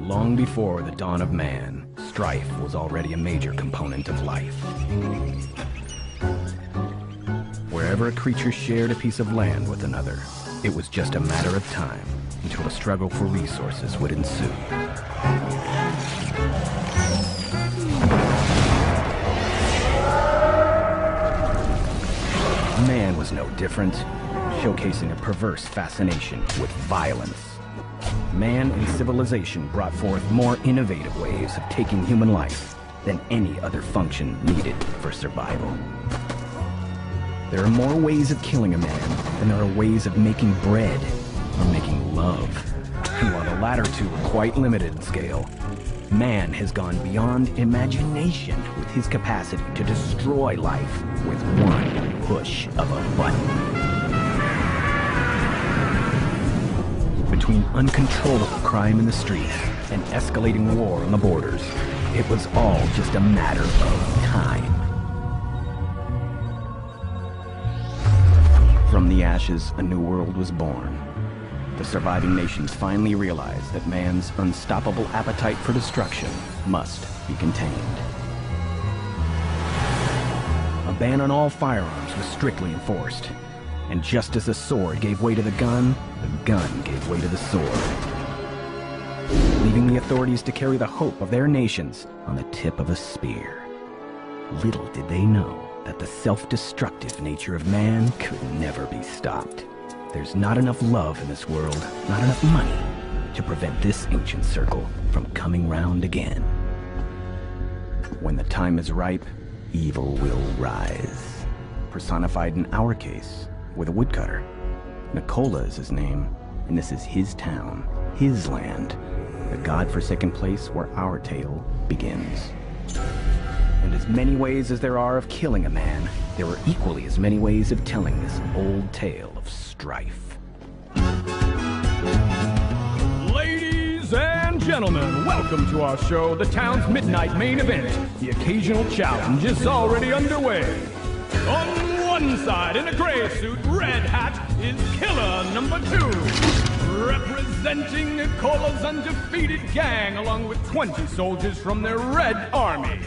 Long before the dawn of man, strife was already a major component of life. Wherever a creature shared a piece of land with another, it was just a matter of time until a struggle for resources would ensue. Man was no different, showcasing a perverse fascination with violence. Man and civilization brought forth more innovative ways of taking human life than any other function needed for survival. There are more ways of killing a man than there are ways of making bread or making love. And while the latter two are quite limited in scale, man has gone beyond imagination with his capacity to destroy life with one push of a button. Between uncontrollable crime in the streets and escalating war on the borders, it was all just a matter of time. From the ashes, a new world was born. The surviving nations finally realized that man's unstoppable appetite for destruction must be contained. A ban on all firearms was strictly enforced. And just as the sword gave way to the gun gave way to the sword, leaving the authorities to carry the hope of their nations on the tip of a spear. Little did they know that the self-destructive nature of man could never be stopped. There's not enough love in this world, not enough money, to prevent this ancient circle from coming round again. When the time is ripe, evil will rise. Personified in our case with a woodcutter. Nikola is his name, and this is his town, his land, the godforsaken place where our tale begins. And as many ways as there are of killing a man, there are equally as many ways of telling this old tale of strife. Ladies and gentlemen, welcome to our show, the town's midnight main event. The occasional challenge is already underway. On one side, in a gray suit, red hat, is Killer number 2. Representing Nikola's undefeated gang, along with 20 soldiers from their Red Army.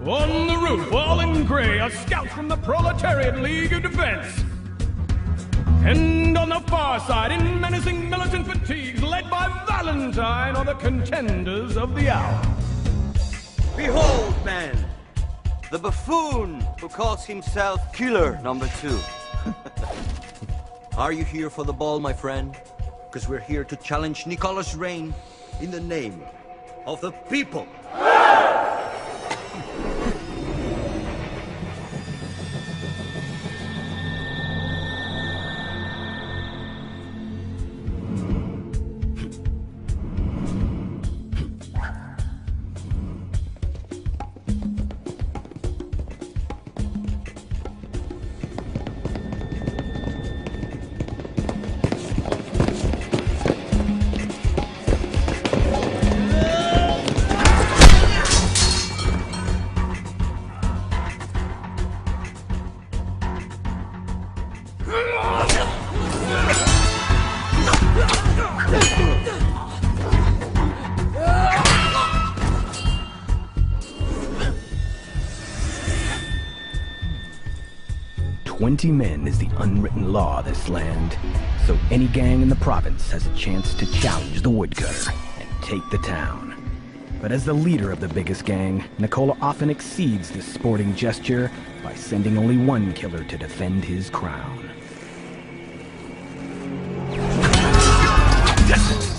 On the roof, all in gray, are scouts from the Proletariat League of Defense. And on the far side, in menacing militant fatigues, led by Valentine, are the contenders of the hour. Behold, man, the buffoon who calls himself Killer number 2. Are you here for the ball, my friend? Because we're here to challenge Nikola's reign in the name of the people. Men is the unwritten law of this land, so any gang in the province has a chance to challenge the woodcutter and take the town. But as the leader of the biggest gang, Nikola often exceeds this sporting gesture by sending only one killer to defend his crown. Yeah!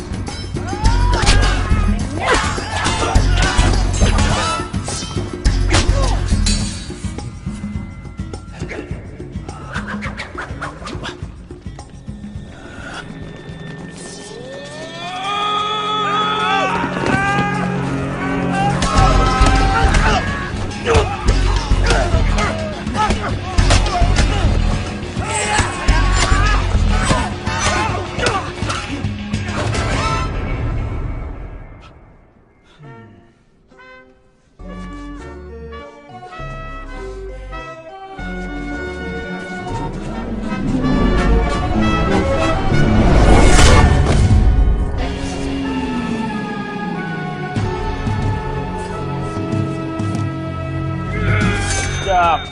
Stop!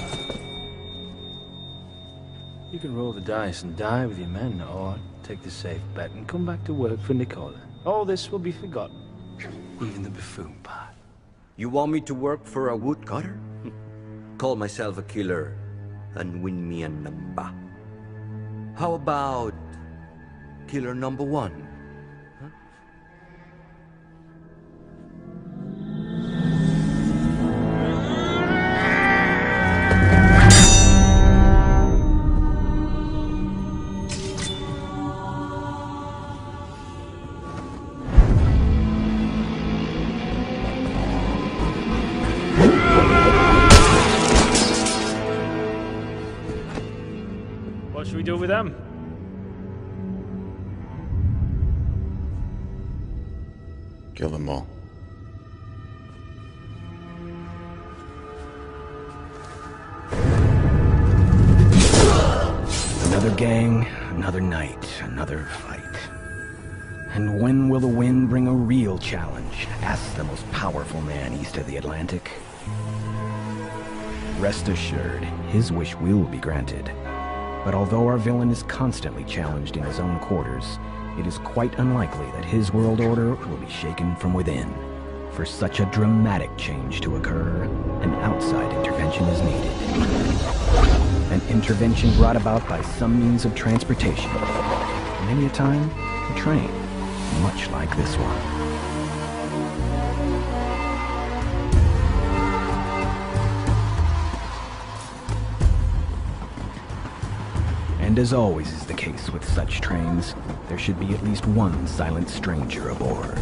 You can roll the dice and die with your men, or take the safe bet and come back to work for Nicola. All this will be forgotten. Even the buffoon part. You want me to work for a woodcutter? Call myself a killer and win me a number. How about killer number one? What should we do with them? Kill them all. Another gang, another night, another fight. And when will the wind bring a real challenge? Asks the most powerful man east of the Atlantic. Rest assured, his wish will be granted. But although our villain is constantly challenged in his own quarters, it is quite unlikely that his world order will be shaken from within. For such a dramatic change to occur, an outside intervention is needed. An intervention brought about by some means of transportation. Many a time, a train, much like this one. And as always is the case with such trains, there should be at least one silent stranger aboard.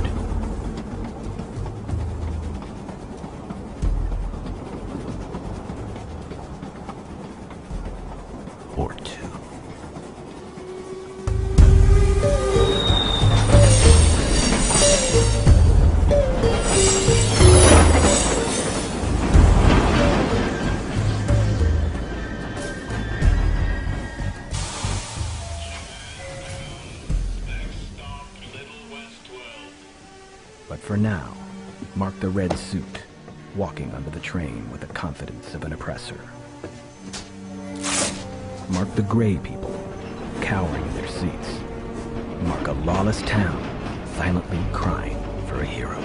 Or two. But for now, mark the red suit, walking under the train with the confidence of an oppressor. Mark the gray people, cowering in their seats. Mark a lawless town, silently crying for a hero.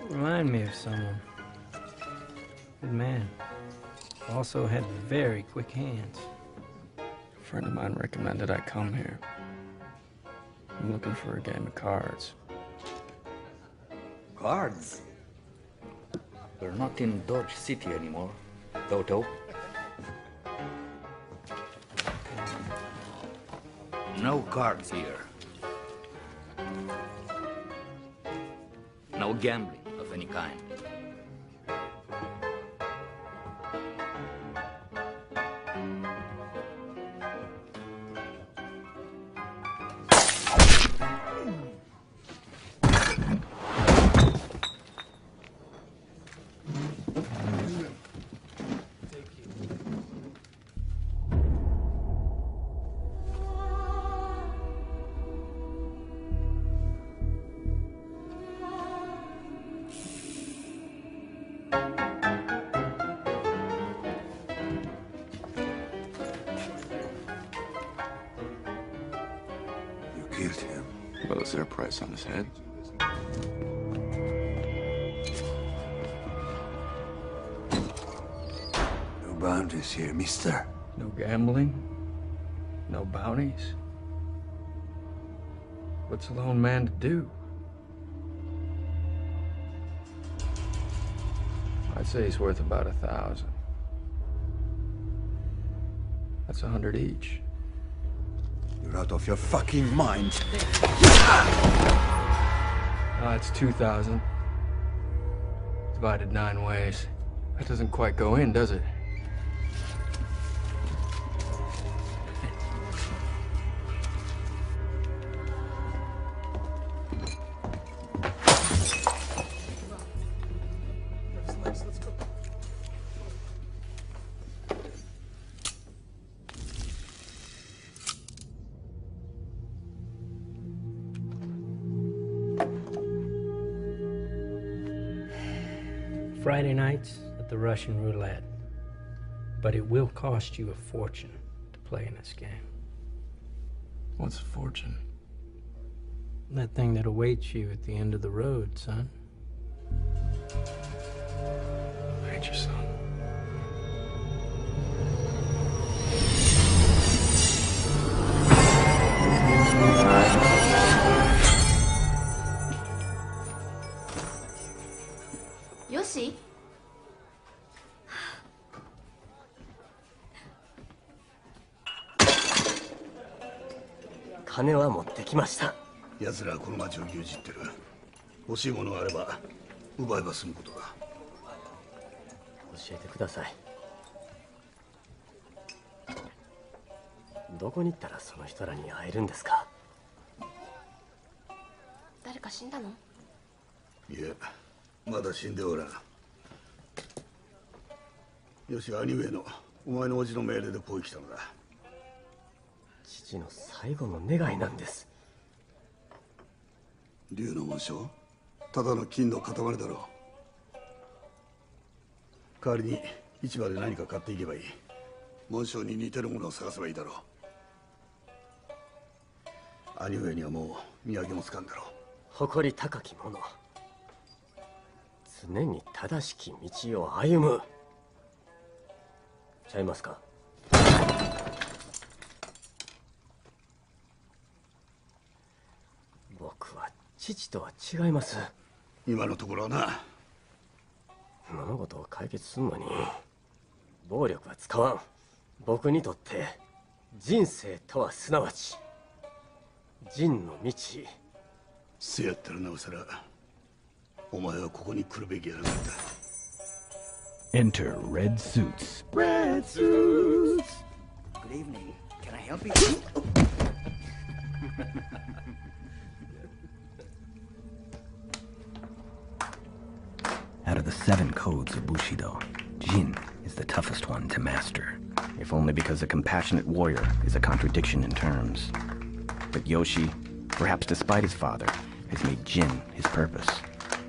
Remind me of someone. Good man. Also had very quick hands. A friend of mine recommended I come here. I'm looking for a game of cards. Cards? We're not in Dodge City anymore, Toto. No cards here. No gambling of any kind. killed him. Well, is there a price on his head? No boundaries here, mister. No gambling? No bounties? What's a lone man to do? I'd say he's worth about 1,000. That's 100 each. You're out of your fucking mind. It's 2,000. Divided 9 ways. That doesn't quite go in, does it? Friday nights at the Russian roulette. But it will cost you a fortune to play in this game. What's a fortune? That thing that awaits you at the end of the road, son. I hate your son. Yoshi? 金は持ってきました。奴らはこの町を牛耳ってる。欲しいものがあれば奪えば済むことだ。教えてください。どこに行ったらその人らに会えるんですか？誰か死んだの？いや、まだ死んでおらん。よし、兄上のお前の叔父の命令でこう来たのだ。父の最後の願いなんです。竜の紋章、ただの金の塊だろう。代わりに市場で何か買っていけばいい。紋章に似てるものを探せばいいだろう。兄上にはもう土産もつかんだろう。誇り高き者、常に正しき道を歩む。ちゃいますか？僕は父とは違います。今のところはな。物事を解決するのに暴力は使わん。僕にとって人生とはすなわち仁の道。せやったらなおさらお前はここに来るべきやなかった。Enter red suits. Red suits! Good evening. Can I help you? Out of the 7 codes of Bushido, Jin is the toughest one to master, if only because a compassionate warrior is a contradiction in terms. But Yoshi, perhaps despite his father, has made Jin his purpose,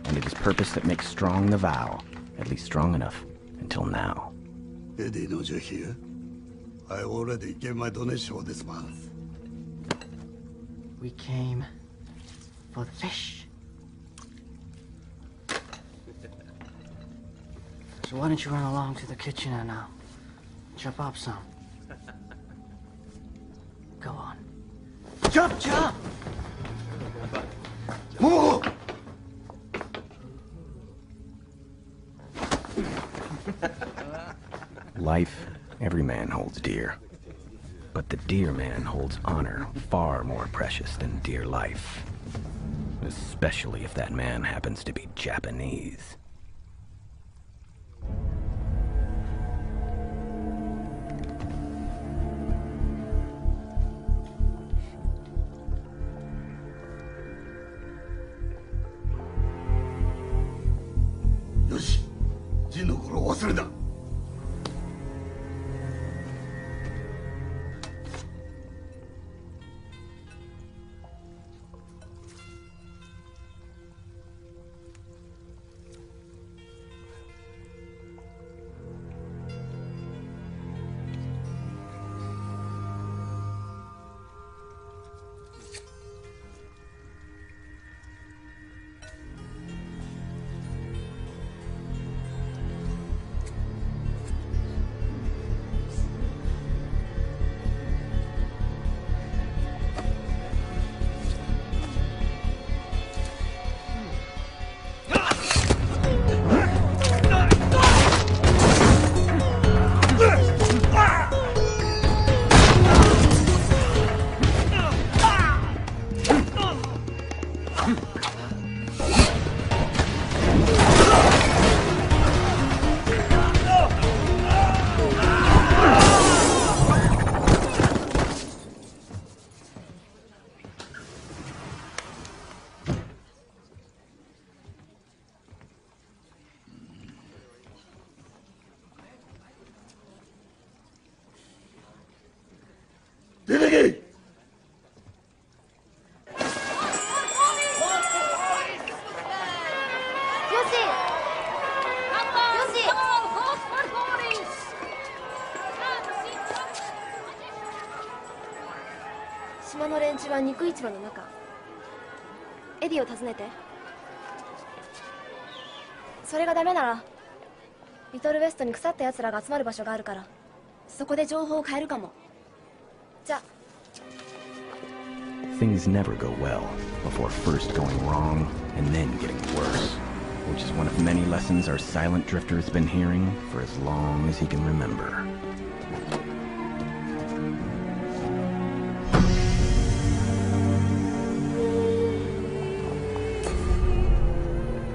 and it is purpose that makes strong the vow, at least strong enough until now. Eddie knows you're here. I already gave my donation this month. We came for the fish. So why don't you run along to the kitchen and chop up some? Go on. Chop, chop! Move! Life, every man holds dear. But the dear man holds honor far more precious than dear life. Especially if that man happens to be Japanese. Yoshi, ジンの頃を忘れた。肉市場の中。エディを訪ねて。それがダメならリトルウェストに腐った奴らが集まる場所があるから、そこで情報を変えるかも。じゃあ。 Things never go well before first going wrong and then getting worse, which is one of many lessons our silent drifter has been hearing for as long as he can remember.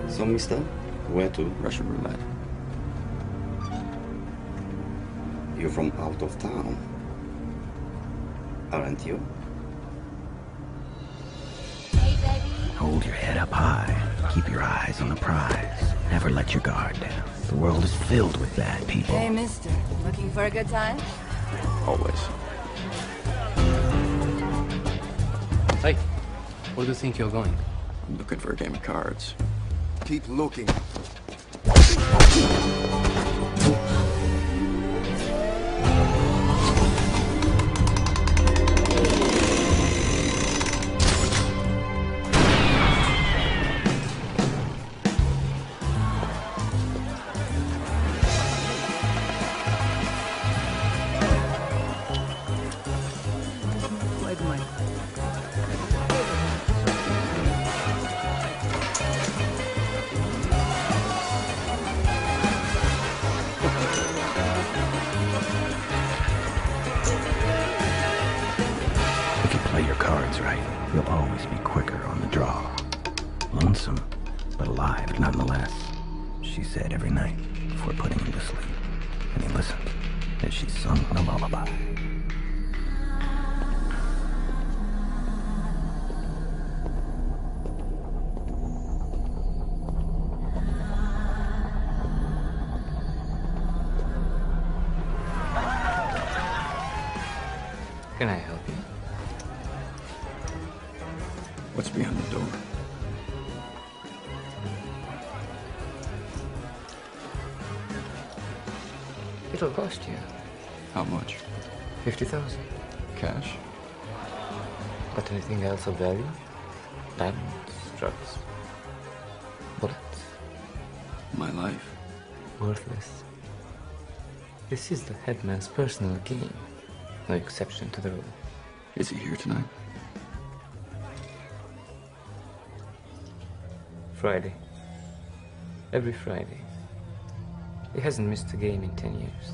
So, mister, where to? Russian roulette. You're from out of town, aren't you? Hold your head up high. Keep your eyes on the prize. Never let your guard down. The world is filled with bad people. Hey, mister. Looking for a good time? Always. Hey, where do you think you're going? I'm looking for a game of cards. Keep looking. If you play your cards right, you'll always be quicker on the draw. Lonesome, but alive nonetheless, she said every night before putting him to sleep. And he listened as she sung the lullaby. Can I help you? What's behind the door? It'll cost you How much? 50,000. Cash? But anything else of value? Diamonds, drugs, bullets? My life. Worthless. This is the headman's personal game. No exception to the rule. Is he here tonight? Friday. Every Friday. He hasn't missed a game in 10 years.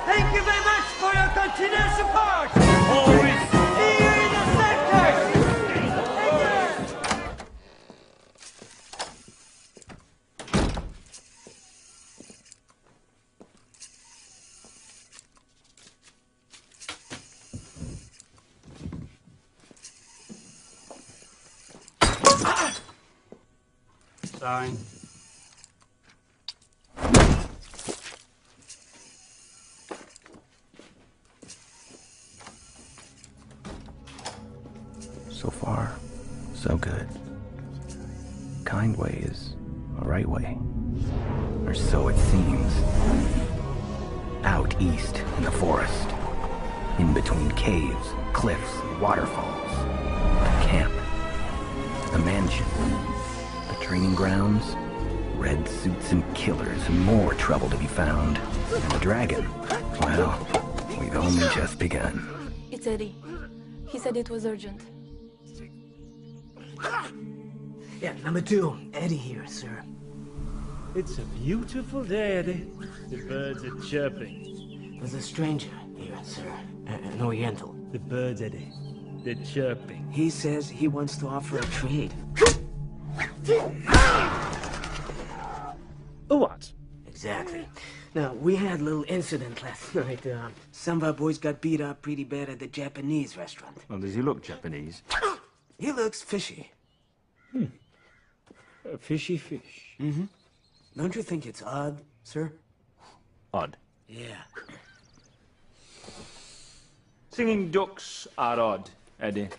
Thank you very much for your continued support! Always see you in the sector! Sorry. So far, so good. Kind way is a right way. Or so it seems. Out east in the forest. In between caves, cliffs, and waterfalls. The camp. The mansion. The training grounds. Red suits and killers and more trouble to be found. And the dragon. Well, we've only just begun. It's Eddie. He said it was urgent. Yeah, number 2, Eddie here, sir. It's a beautiful day, Eddie. The birds are chirping. There's a stranger here, sir. An Oriental. The birds, Eddie. They're chirping. He says he wants to offer a trade. A what? Exactly. Now, we had a little incident last night. Some of our boys got beat up pretty bad at the Japanese restaurant. Well, does he look Japanese? He looks fishy. A fishy fish. Mm-hmm. Don't you think it's odd, sir? Odd. Yeah. Singing ducks are odd, Eddie.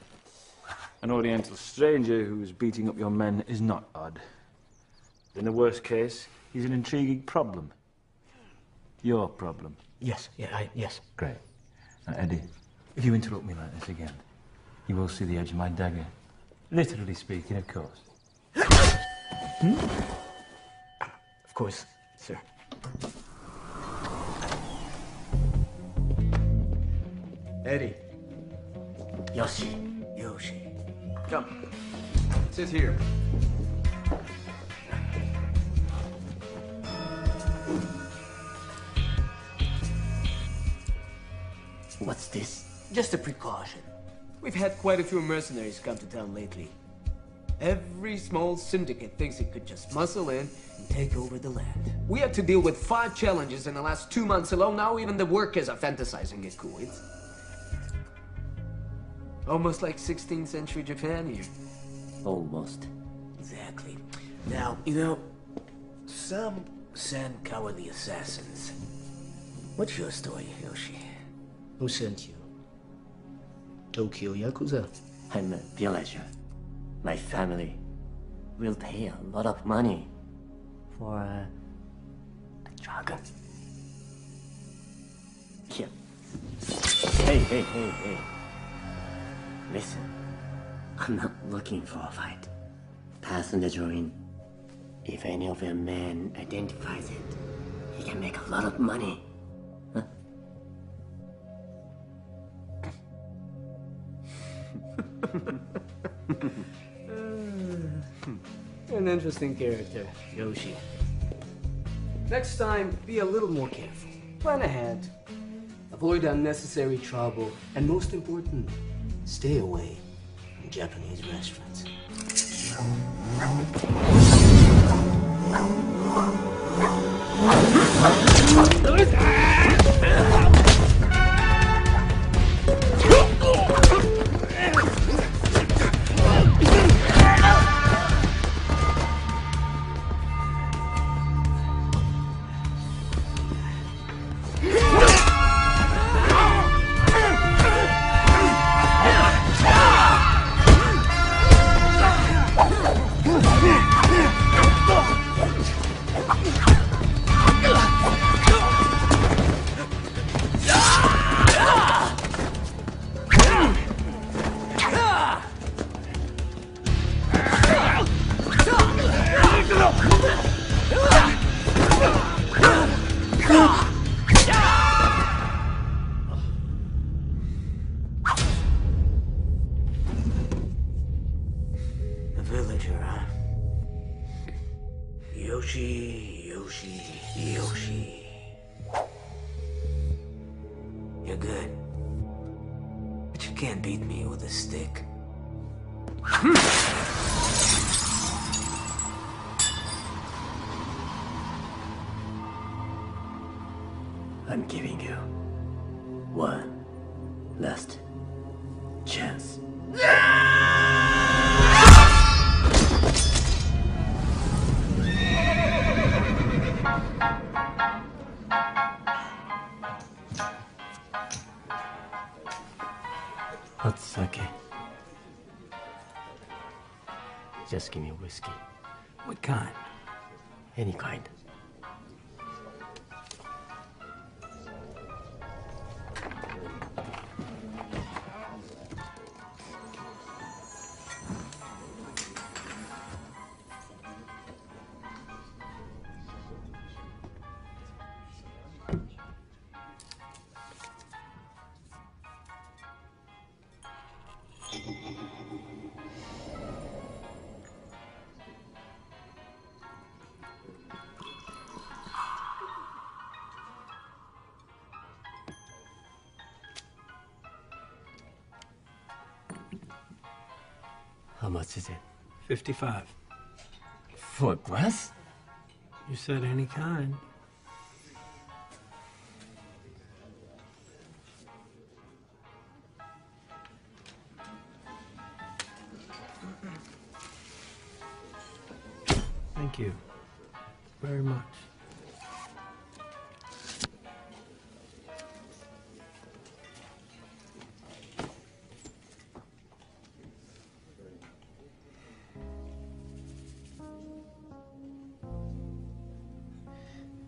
An Oriental stranger who is beating up your men is not odd. In the worst case, he's an intriguing problem. Your problem. Yes, yes. Great. Now, Eddie, if you interrupt me like this again, you will see the edge of my dagger. Literally speaking, of course. Of course, sir. Eddie. Yoshi. Come. Sit here. What's this? Just a precaution. We've had quite a few mercenaries come to town lately. Every small syndicate thinks it could just muscle in and take over the land. We had to deal with 5 challenges in the last 2 months alone. Now even the workers are fantasizing it cool. It's almost like 16th century Japan here. Almost. Exactly. Now, some send cowardly assassins. What's your story, Yoshi? Who sent you? Tokyo Yakuza? I'm a villager. My family will pay a lot of money for a dragon. Here. Hey. Listen, I'm not looking for a fight. Pass on the drawing. If any of your men identifies it, he can make a lot of money. Huh? An interesting character, Yoshi. Next time, be a little more careful. Plan ahead. Avoid unnecessary trouble. And most important, stay away from Japanese restaurants. A villager, huh? Yoshi. You're good. But you can't beat me with a stick. I'm giving you one last chance. Hot sake. Just give me whiskey. What kind? Any kind. How much is it? 55. For a glass? You said any kind. Thank you very much.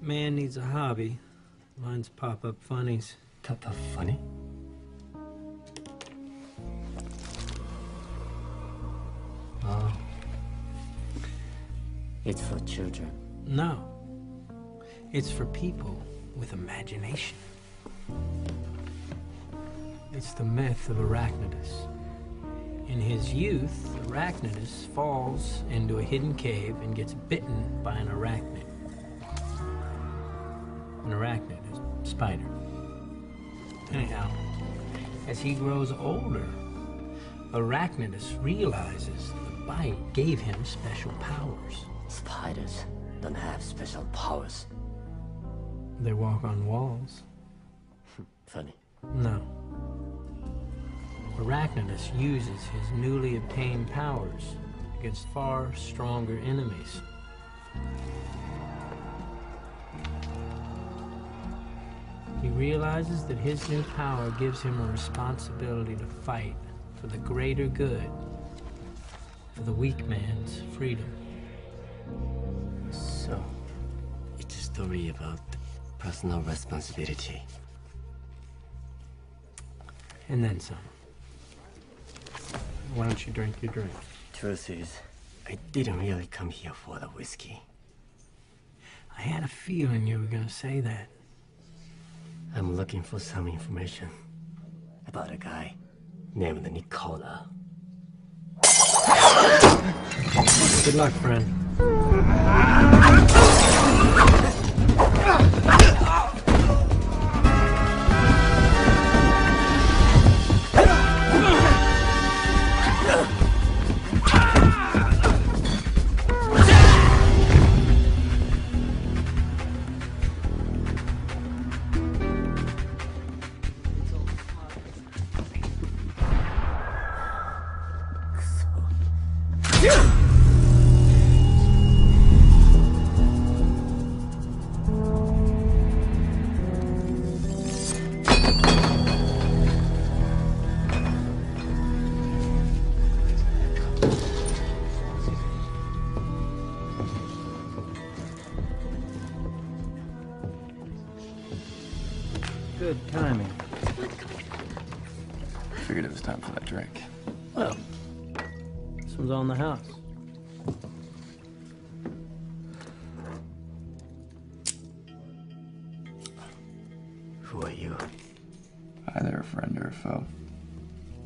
Man needs a hobby. Mine's pop-up funnies. Pop-up funny? Oh. It's for children. No. It's for people with imagination. It's the myth of Arachnidus. In his youth, Arachnidus falls into a hidden cave and gets bitten by an arachnid. An arachnid is a spider. Anyhow, as he grows older, Arachnidus realizes the bite gave him special powers. Spiders don't have special powers. They walk on walls. Funny. No. Arachnidus uses his newly obtained powers against far stronger enemies. He realizes that his new power gives him a responsibility to fight for the greater good, for the weak man's freedom. So, it's a story about personal responsibility. And then some. Why don't you drink your drink? Truth is, I didn't really come here for the whiskey. I had a feeling you were gonna say that. I'm looking for some information about a guy named Nicola. Good luck, friend. Good timing. Figured it was time for that drink. Well, this one's on the house. Who are you? Either a friend or a foe.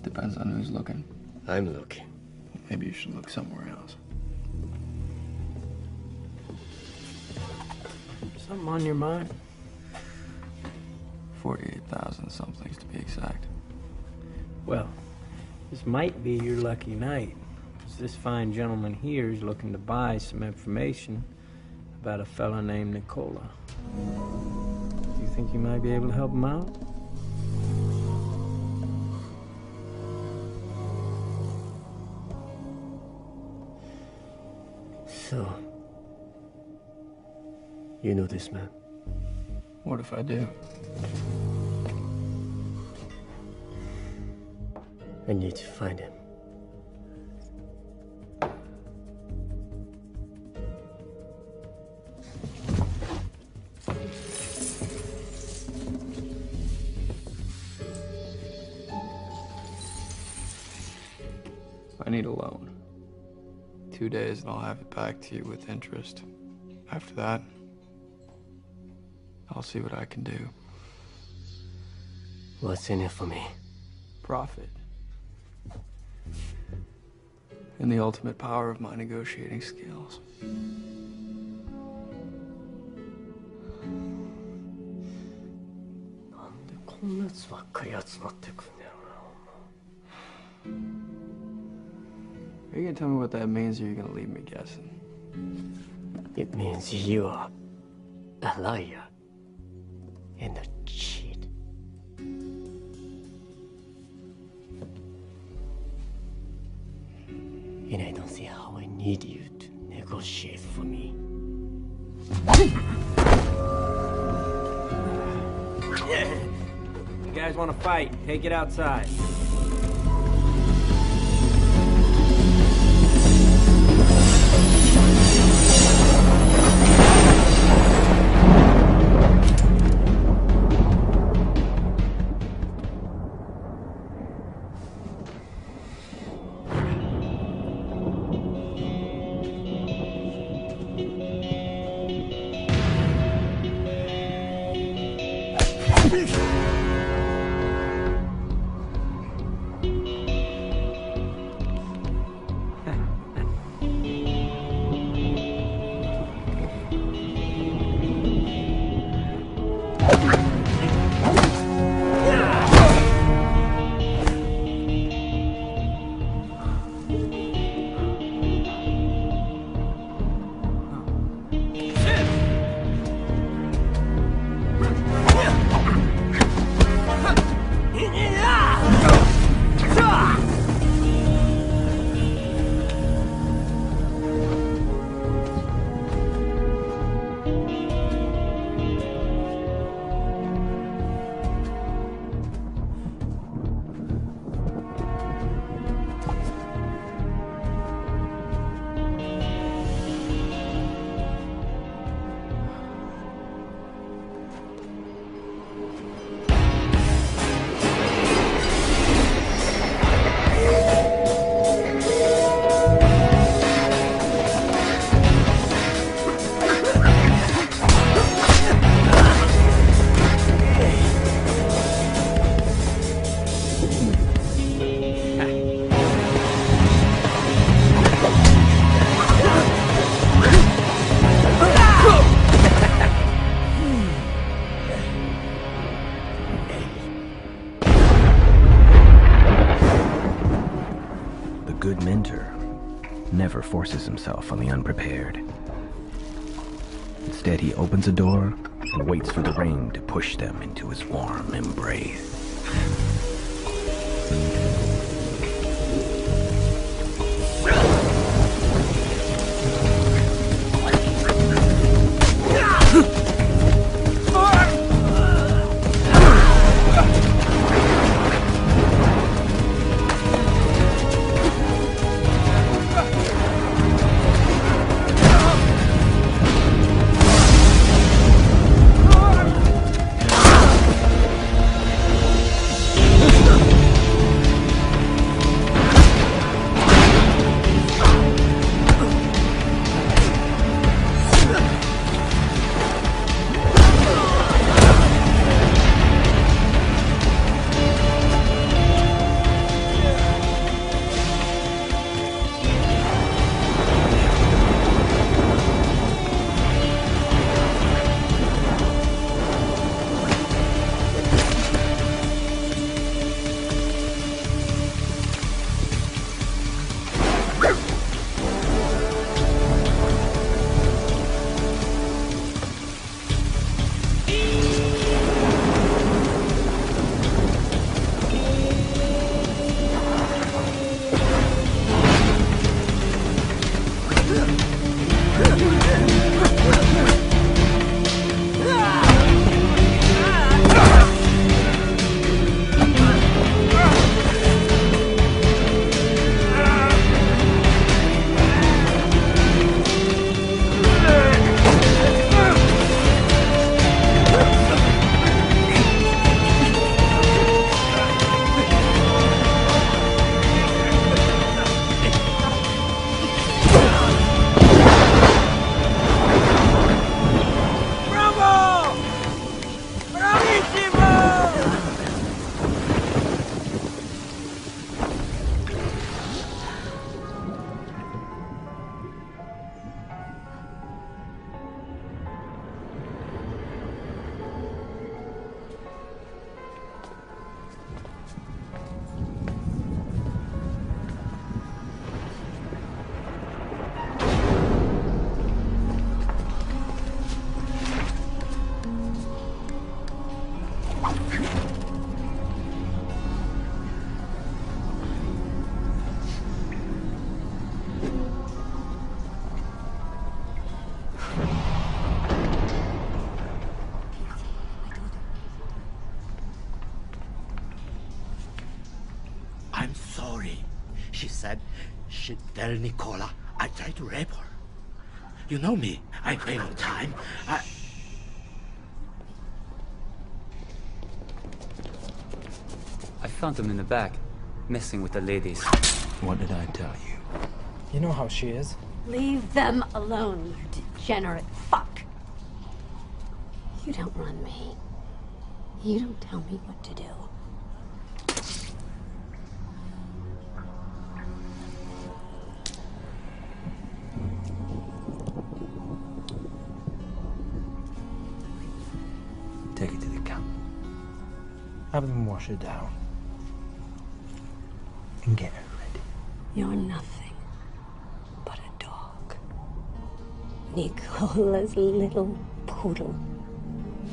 Depends on who's looking. I'm looking. Maybe you should look somewhere else. Something on your mind? 48,000 somethings to be exact. Well, this might be your lucky night. 'Cause this fine gentleman here is looking to buy some information about a fella named Nicola. Do you think you might be able to help him out? So, you know this man? What if I do? I need to find him. I need a loan. 2 days and I'll have it back to you with interest. After that, I'll see what I can do. What's in it for me? Profit. And the ultimate power of my negotiating skills. Are you gonna tell me what that means, or are you gonna leave me guessing? It means you are a liar and a cheat. And I don't see how I need you to negotiate for me. You guys want to fight? Take it outside. good mentor never forces himself on the unprepared. Instead, he opens a door and waits for the ring to push them into his warm embrace. I'm sorry. She said she'd tell Nicola I tried to rape her. You know me. I pay on time. I found them in the back, messing with the ladies. What did I tell you? You know how she is. Leave them alone, you degenerate fuck. You don't run me. You don't tell me what to do. Take it to the camp. Have them wash her down. And get her ready. You're nothing but a dog. Nicola's little poodle.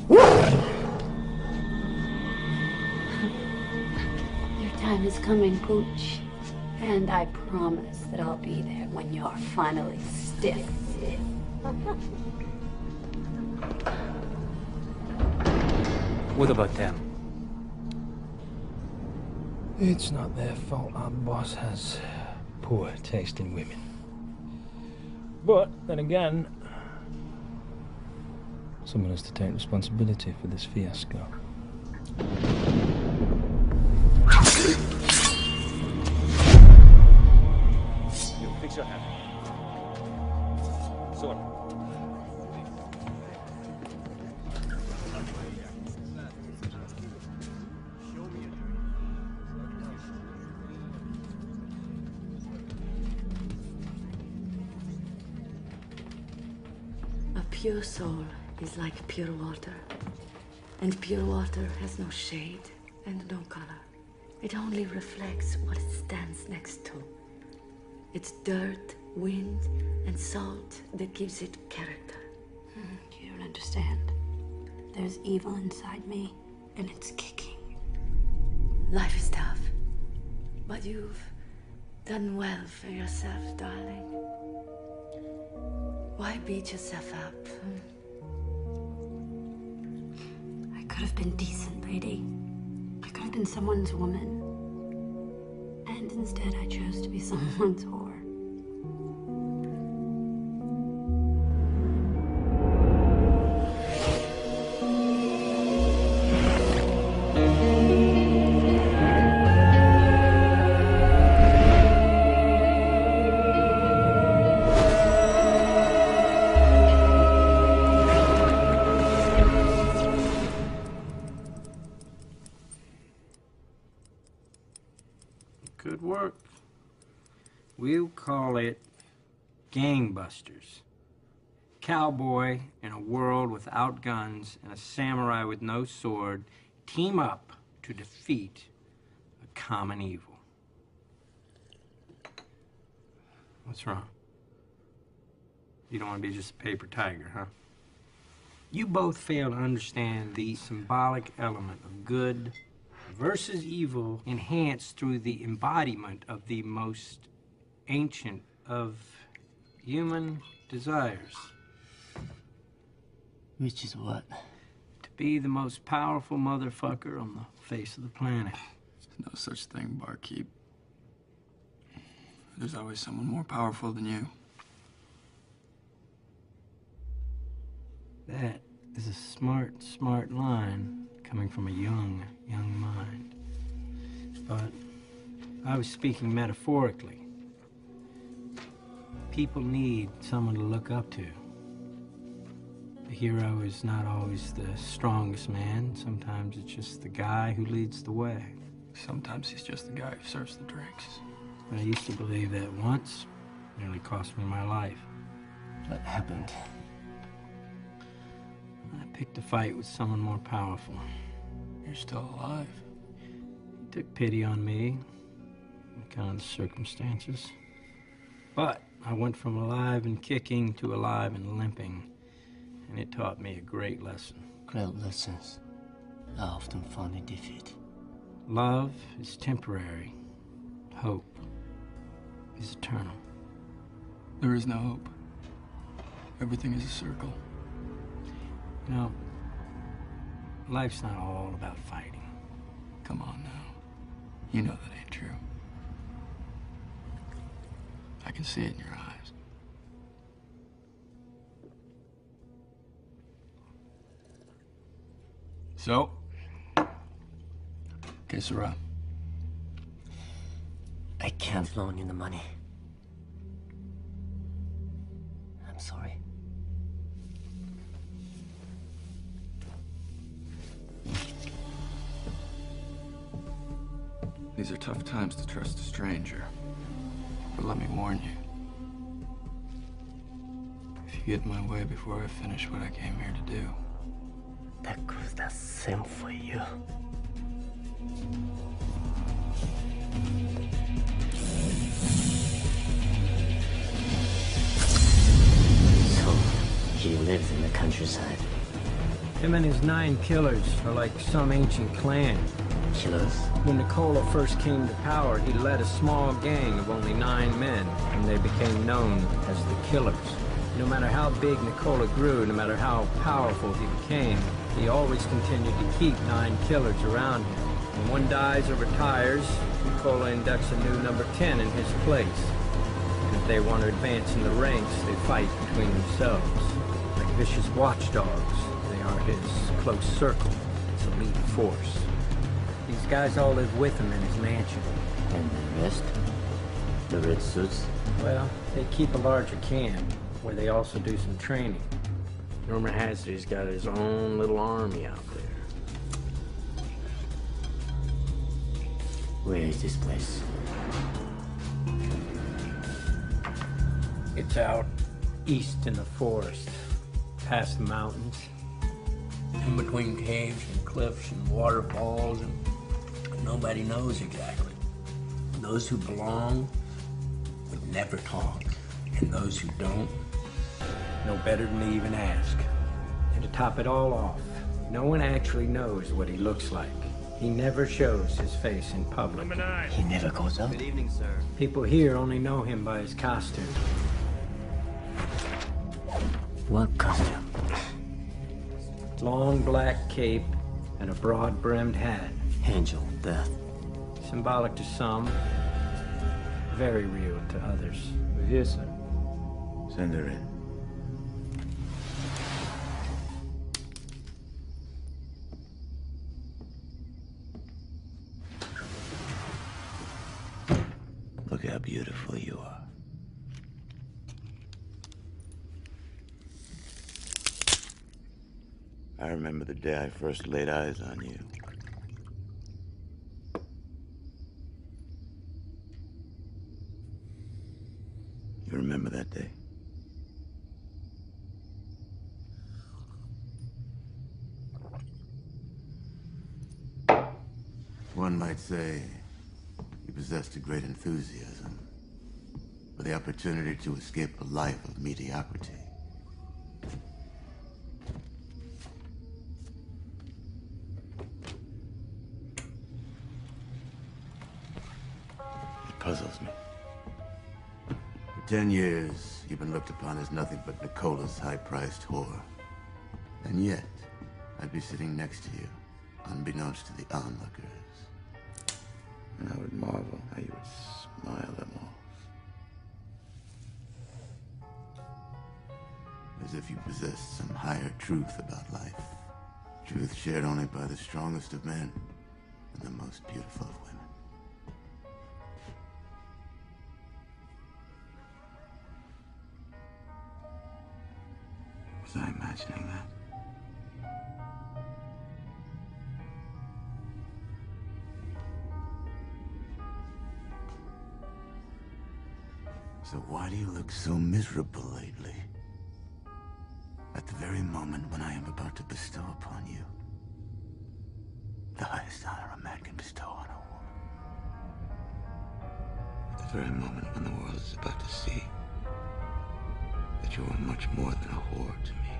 Your time is coming, Pooch. And I promise that I'll be there when you're finally stiff. What about them? It's not their fault our boss has poor taste in women. But then again, someone has to take responsibility for this fiasco. You fix your hand. Sword. A pure soul is like pure water. And pure water has no shade and no color. It only reflects what it stands next to. It's dirt, wind, and salt that gives it character. You don't understand. There's evil inside me, and it's kicking. Life is tough, but you've done well for yourself, darling. Why beat yourself up? I could have been decent, lady. I could have been someone's woman. And instead, I chose to be someone's whore. Good work. We'll call it Gangbusters. Cowboy in a world without guns and a samurai with no sword team up to defeat a common evil. What's wrong? You don't want to be just a paper tiger, huh? You both fail to understand the symbolic element of good versus evil enhanced through the embodiment of the most ancient of human desires. Which is what? To be the most powerful motherfucker on the face of the planet. There's no such thing, barkeep. There's always someone more powerful than you. That is a smart line coming from a young mind. But I was speaking metaphorically. People need someone to look up to. The hero is not always the strongest man. Sometimes it's just the guy who leads the way. Sometimes he's just the guy who serves the drinks. I used to believe that once. It nearly cost me my life. What happened? I picked a fight with someone more powerful. You're still alive. He took pity on me, kind of the circumstances. But I went from alive and kicking to alive and limping, and it taught me a great lesson. Great lessons are often found in defeat. Love is temporary. Hope is eternal. There is no hope. Everything is a circle. You know, life's not all about fighting. Come on now. You know that ain't true. I can see it in your eyes. So, que sera? I can't loan you the money. I'm sorry. These are tough times to trust a stranger. But let me warn you. If you get in my way before I finish what I came here to do. That goes the same for you. So, he lives in the countryside. Him and his 9 killers are like some ancient clan. Killers? When Nicola first came to power, he led a small gang of only 9 men, and they became known as the Killers. No matter how big Nicola grew, no matter how powerful he became, he always continued to keep 9 killers around him. When one dies or retires, Nicola inducts a new number 10 in his place. And if they want to advance in the ranks, they fight between themselves. Like vicious watchdogs, they are his close circle, his elite force. These guys all live with him in his mansion. And the rest? The red suits? Well, they keep a larger camp, where they also do some training. Rumor has it he's got his own little army out there. Where is this place? It's out east in the forest, past the mountains, in between caves and cliffs and waterfalls, and nobody knows exactly. Those who belong would never talk. And those who don't know better than to even ask. And to top it all off, no one actually knows what he looks like. He never shows his face in public. He never goes out. Good evening, sir. People here only know him by his costume. What costume? Long black cape and a broad-brimmed hat. Angel Death. Symbolic to some, very real to others. We're here, sir. Send her in. Look how beautiful you are. I remember the day I first laid eyes on you. You remember that day? One might say you possessed a great enthusiasm for the opportunity to escape a life of mediocrity. It puzzles me. For 10 years, you've been looked upon as nothing but Nicola's high-priced whore. And yet, I'd be sitting next to you, unbeknownst to the onlookers. And I would marvel how you would smile them off. As if you possessed some higher truth about life. Truth shared only by the strongest of men and the most beautiful of women. Was I imagining that? So why do you look so miserable lately? At the very moment when I am about to bestow upon you the highest honor a man can bestow on a woman. At the very moment when the world is about to see that you are much more than a whore to me.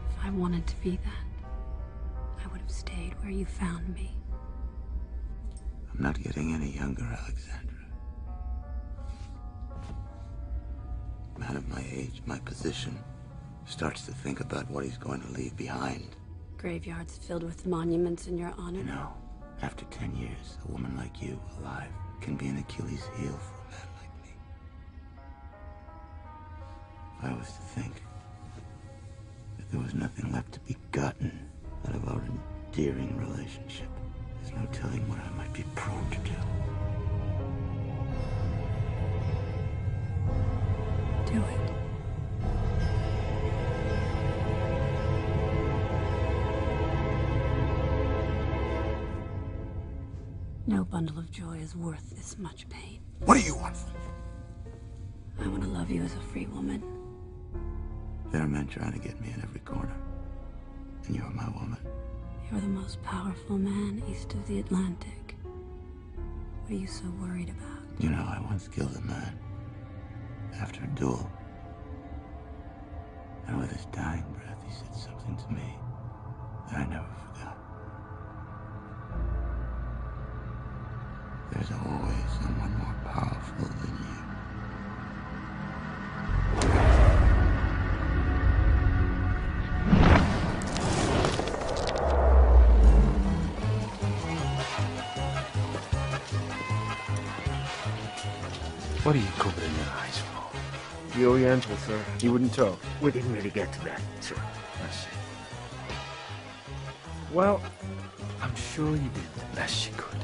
If I wanted to be that, I would have stayed where you found me. I'm not getting any younger, Alexandra. A man of my age, my position, starts to think about what he's going to leave behind. Graveyards filled with monuments in your honor. You know, after 10 years, a woman like you, alive, can be an Achilles heel for a man like me. If I was to think that there was nothing left to be gotten out of our endearing relationship, there's no telling what I might be prone to do. Do it. No bundle of joy is worth this much pain. What do you want from me? I want to love you as a free woman. There are men trying to get me in every corner. And you're my woman. You're the most powerful man east of the Atlantic. What are you so worried about? You know, I once killed a man after a duel. And with his dying breath, he said something to me that I never forgot. There's always someone more powerful than you. What are you covering your eyes for? The Oriental, sir. He wouldn't talk. We didn't really get to that, sir. I see. Well, I'm sure you did the best you could.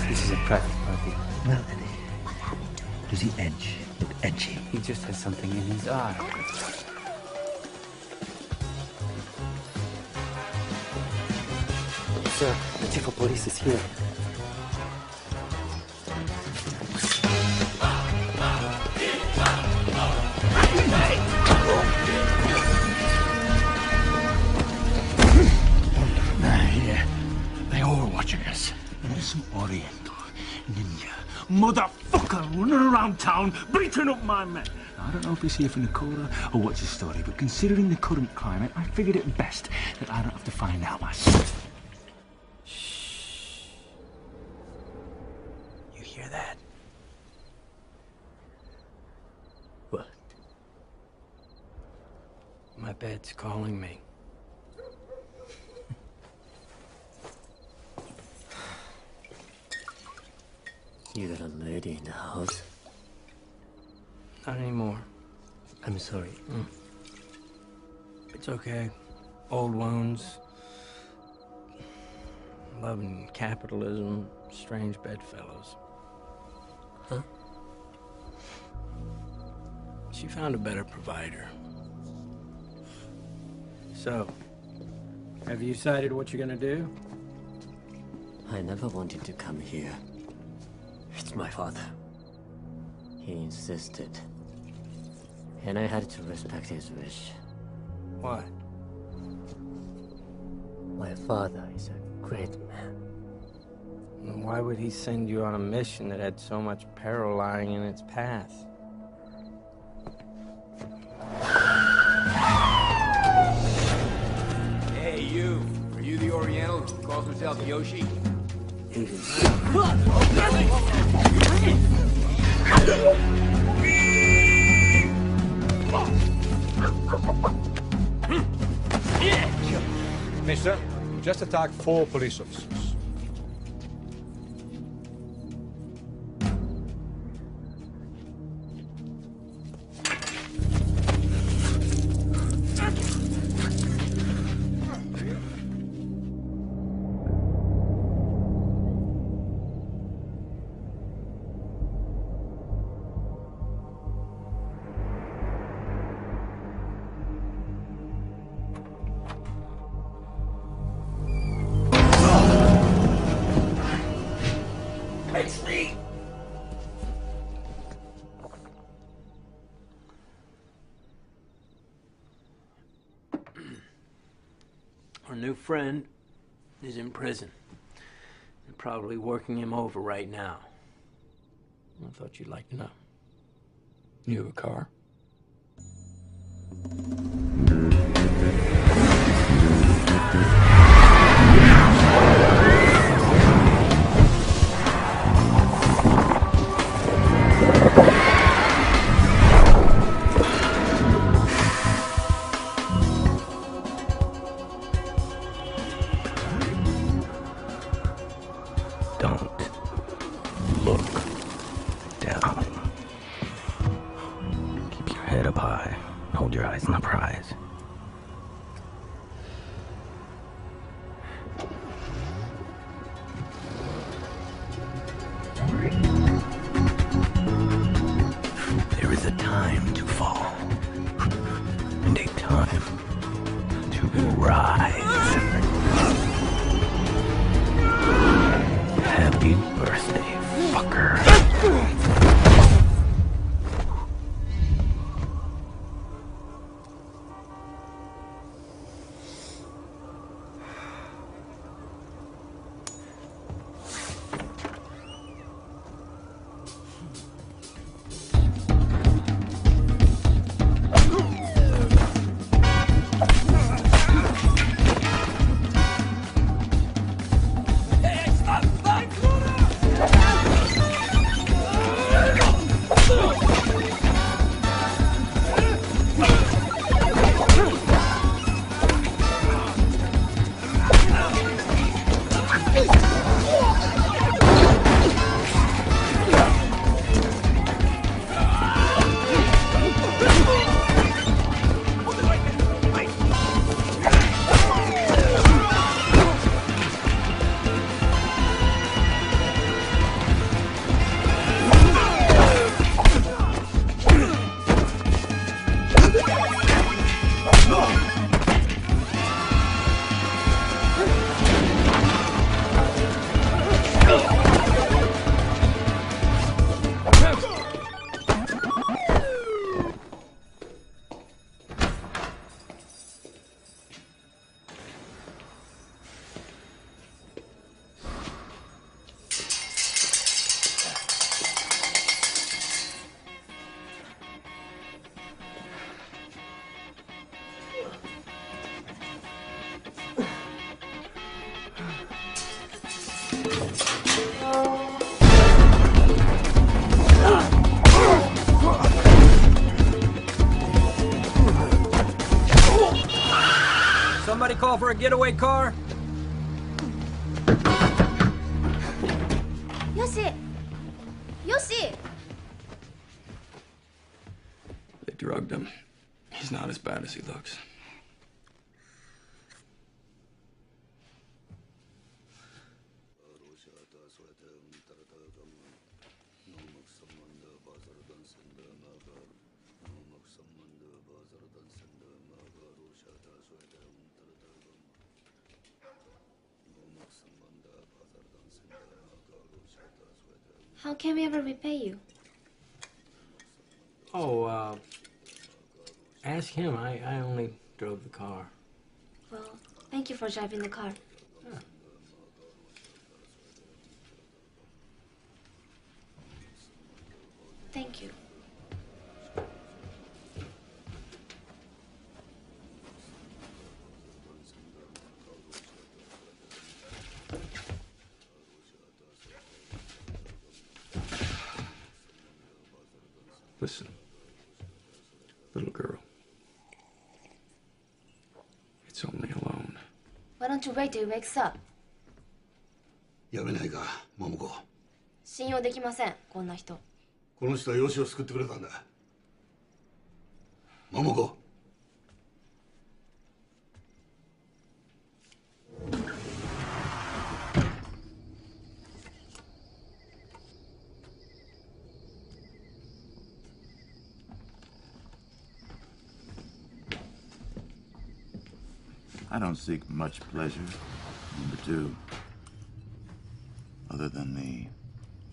This is a private party. Melody. What happened to him? Does he edge? Look edgy. He just has something in his eye. Sir, the chief of police is here. motherfucker running around town beating up my men. I don't know if he's here for Nicola or what's his story, but considering the current climate, I figured it best that I don't have to find out myself. Shh. You hear that? What? My bed's calling me. You got a lady in the house? Not anymore. I'm sorry. It's okay. Old wounds. Love and capitalism. Strange bedfellows. Huh? She found a better provider. So, have you decided what you're gonna do? I never wanted to come here. It's my father. He insisted. And I had to respect his wish. Why? My father is a great man. And why would he send you on a mission that had so much peril lying in its path? Hey, you. Are you the Oriental who calls himself Yoshi? Mister, you just attacked 4 police officers. Our new friend is in prison. They're probably working him over right now. I thought you'd like to know. You have a car? Somebody call for a getaway car? Yoshi! Yoshi! They drugged him. He's not as bad as he looks. How can we ever repay you? Oh, ask him. I only drove the car. Well, thank you for driving the car. Yeah. Thank you. Listen, little girl. It's only a loan. Why don't you wait till he wakes up? やめないか、桃子。信用できません、こんな人。この人は養子を救ってくれたんだ。桃子。I don't seek much pleasure, number two, other than the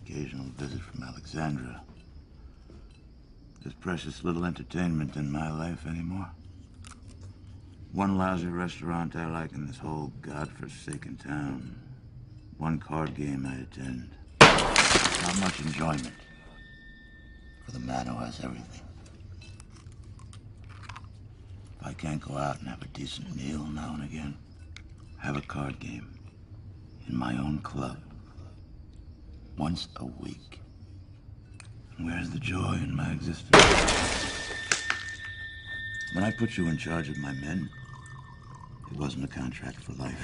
occasional visit from Alexandra. There's precious little entertainment in my life anymore. One lousy restaurant I like in this whole godforsaken town. One card game I attend. Not much enjoyment for the man who has everything. If I can't go out and have a decent meal now and again, have a card game in my own club once a week. And where's the joy in my existence? When I put you in charge of my men, it wasn't a contract for life.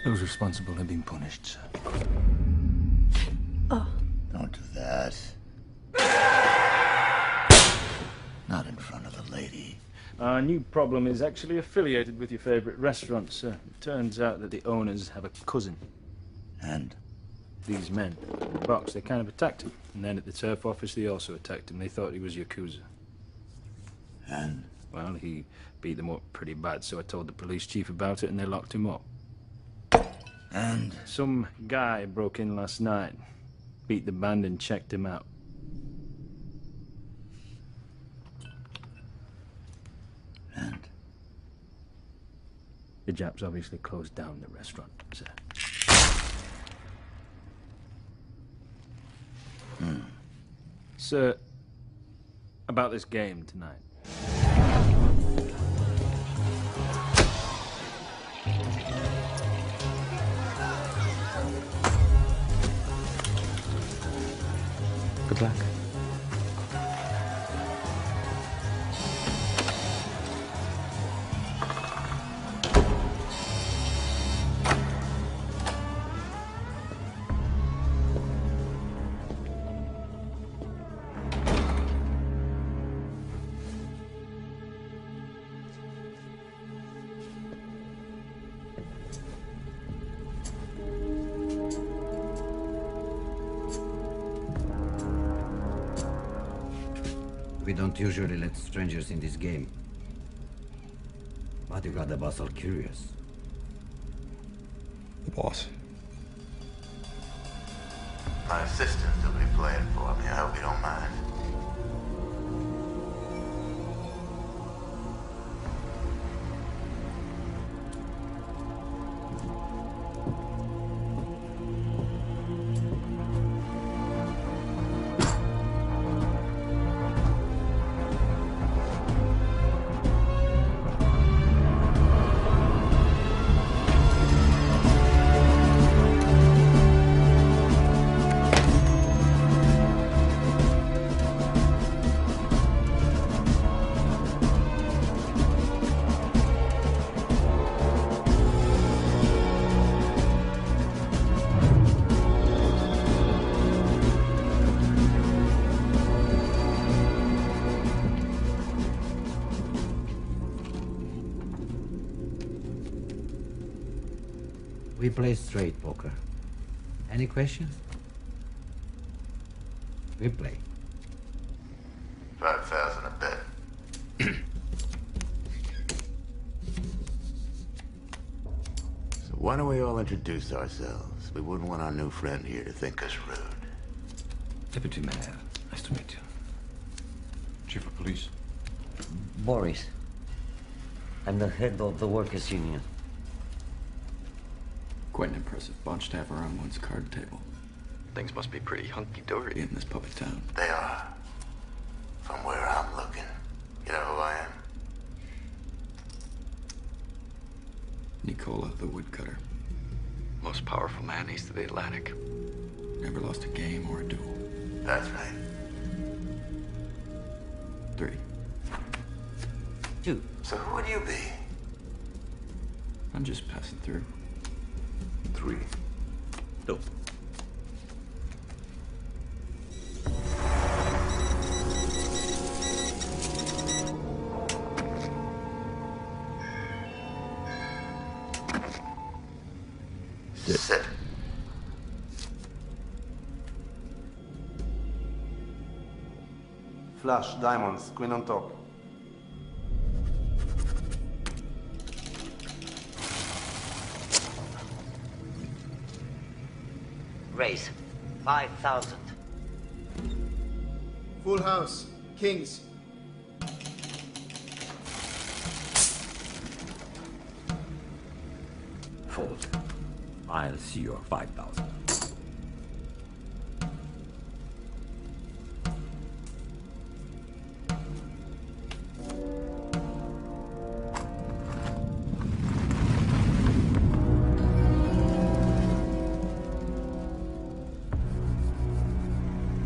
Those responsible have been punished, sir. Oh. Don't do that. Not in front of the lady. Our new problem is actually affiliated with your favorite restaurant, sir. It turns out that the owners have a cousin. And? These men in the box, they kind of attacked him. And then at the turf office, they also attacked him. They thought he was Yakuza. And? Well, he beat them up pretty bad, so I told the police chief about it and they locked him up. And? Some guy broke in last night, beat the band and checked him out. And? The Japs obviously closed down the restaurant, sir. Sir, about this game tonight. Good luck. We don't usually let strangers in this game. But you got the boss all curious. The boss? My assistant will be playing for me. I hope you don't mind. We play straight poker. Any questions? We play. 5,000 a bet. So why don't we all introduce ourselves? We wouldn't want our new friend here to think us rude. Deputy Mayor, nice to meet you. Chief of Police. Boris. I'm the head of the workers' union. Quite an impressive bunch to have around one's card table. Things must be pretty hunky-dory in this puppet town. They are. From where I'm looking. You know who I am? Nicola, the woodcutter. Most powerful man east of the Atlantic. Never lost a game or a duel. That's right. 3. 2. So who would you be? I'm just passing through. 3. 2. Sit. Flush, diamonds, queen on top. Raise. 5,000. Full house, kings. Fold. I'll see your 5,000.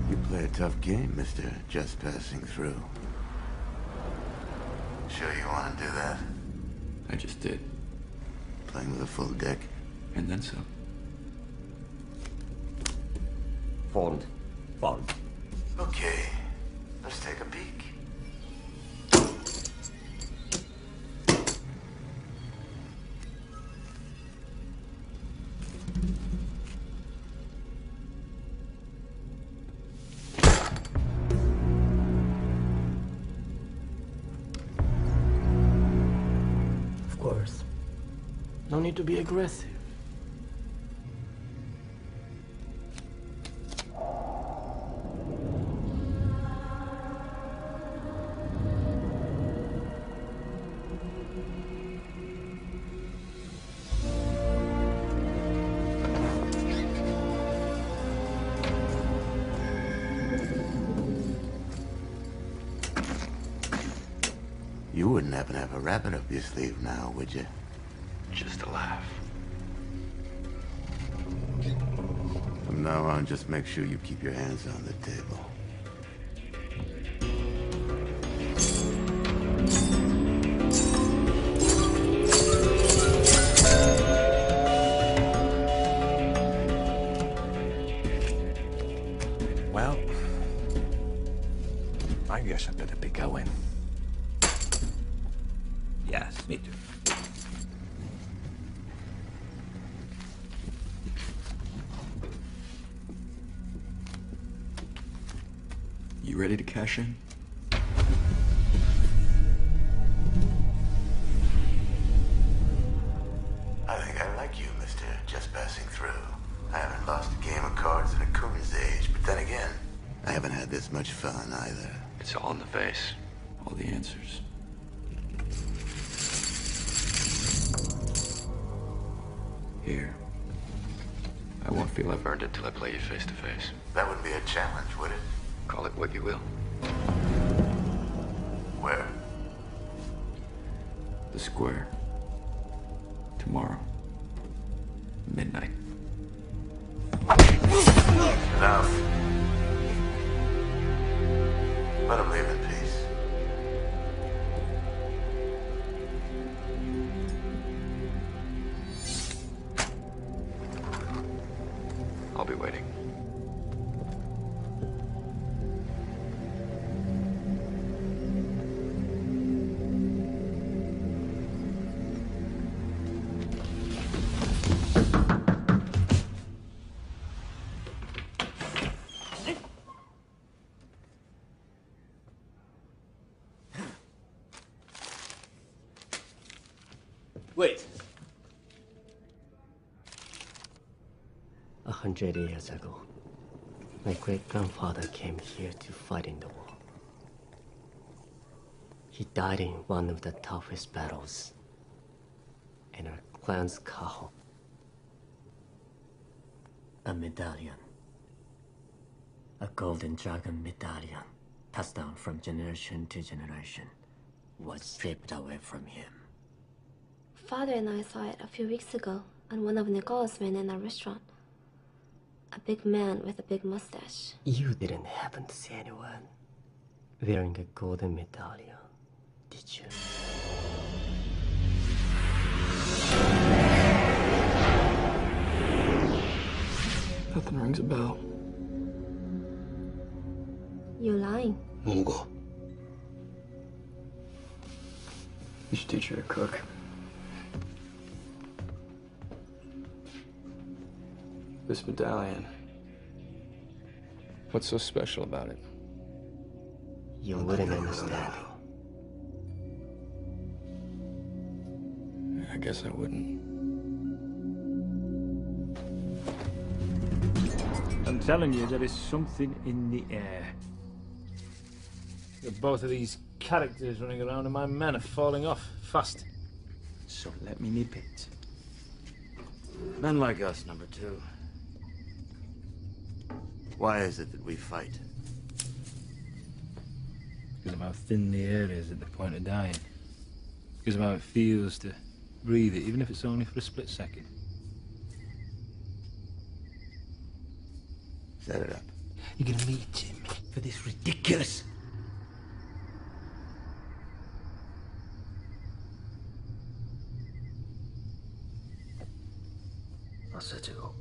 You play a tough game, Mr. Just Passing Through. Sure you want to do that? I just did. Playing with a full deck? And then some. Fold. Fold. Okay, let's take a peek. Of course. No need to be aggressive. You wouldn't happen to have a rabbit up your sleeve now, would you? Just a laugh. From now on, just make sure you keep your hands on the table. Well, I guess I better be going. Yes, me too. You ready to cash in? I think I like you, Mr. Just Passing Through. I haven't lost a game of cards in a coon's age, but then again, I haven't had this much fun either. It's all in the face. All the answers. Here. I won't feel I've earned it till I play you face to face. That wouldn't be a challenge, would it? Call it what you will. Where? The square. Tomorrow. Midnight. Enough. Let him leave in peace. I'll be waiting. Wait. 100 years ago, my great-grandfather came here to fight in the war. He died in one of the toughest battles in our clan's Kaho. A medallion. A golden dragon medallion, passed down from generation to generation, was stripped away from him. Father and I saw it a few weeks ago on one of Nicola's men in a restaurant. A big man with a big mustache. You didn't happen to see anyone wearing a golden medallion, did you? Nothing rings a bell. You're lying. Momoko. You should teach her to cook. This medallion. What's so special about it? You wouldn't understand. I guess I wouldn't. I'm telling you, there is something in the air. Both of these characters running around and my men are falling off fast. So let me nip it. Men like us, number two. Why is it that we fight? Because of how thin the air is at the point of dying. Because of how it feels to breathe it, even if it's only for a split second. Set it up. You're gonna meet him for this ridiculous. I'll set you up.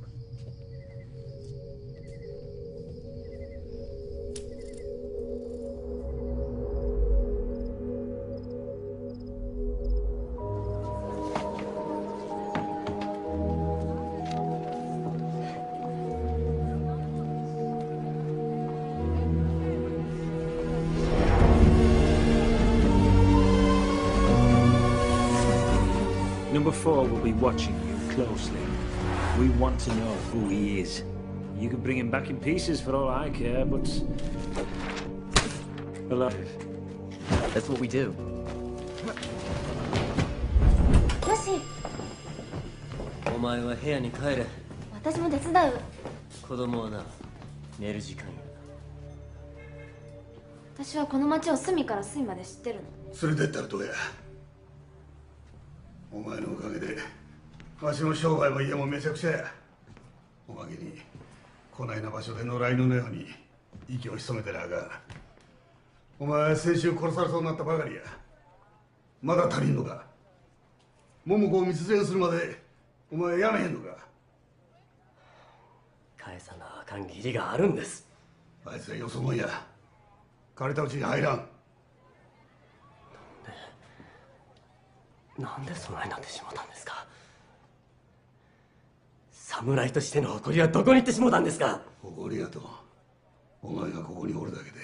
Number 4 will be watching you closely. We want to know who he is. You can bring him back in pieces for all I care, but... alive. That's what we do. Yoshi! お前は部屋に帰れ。私も手伝う。子供はな、寝る時間や。私はこの町を隅から隅まで知ってるの。連れてったらどうや。お前のおかげでわしの商売も家もめちゃくちゃや。おまけにこないな場所で野良犬のように息を潜めてなあかん。お前先週殺されそうになったばかりや。まだ足りんのか。桃子を密前するまでお前やめへんのか。返さなあかん義理があるんです。あいつはよそもんや。借りたうちに入らん。なんでそないなってしもたんですか。侍としての誇りはどこに行ってしもたんですか。誇りやとお前がここにおるだけで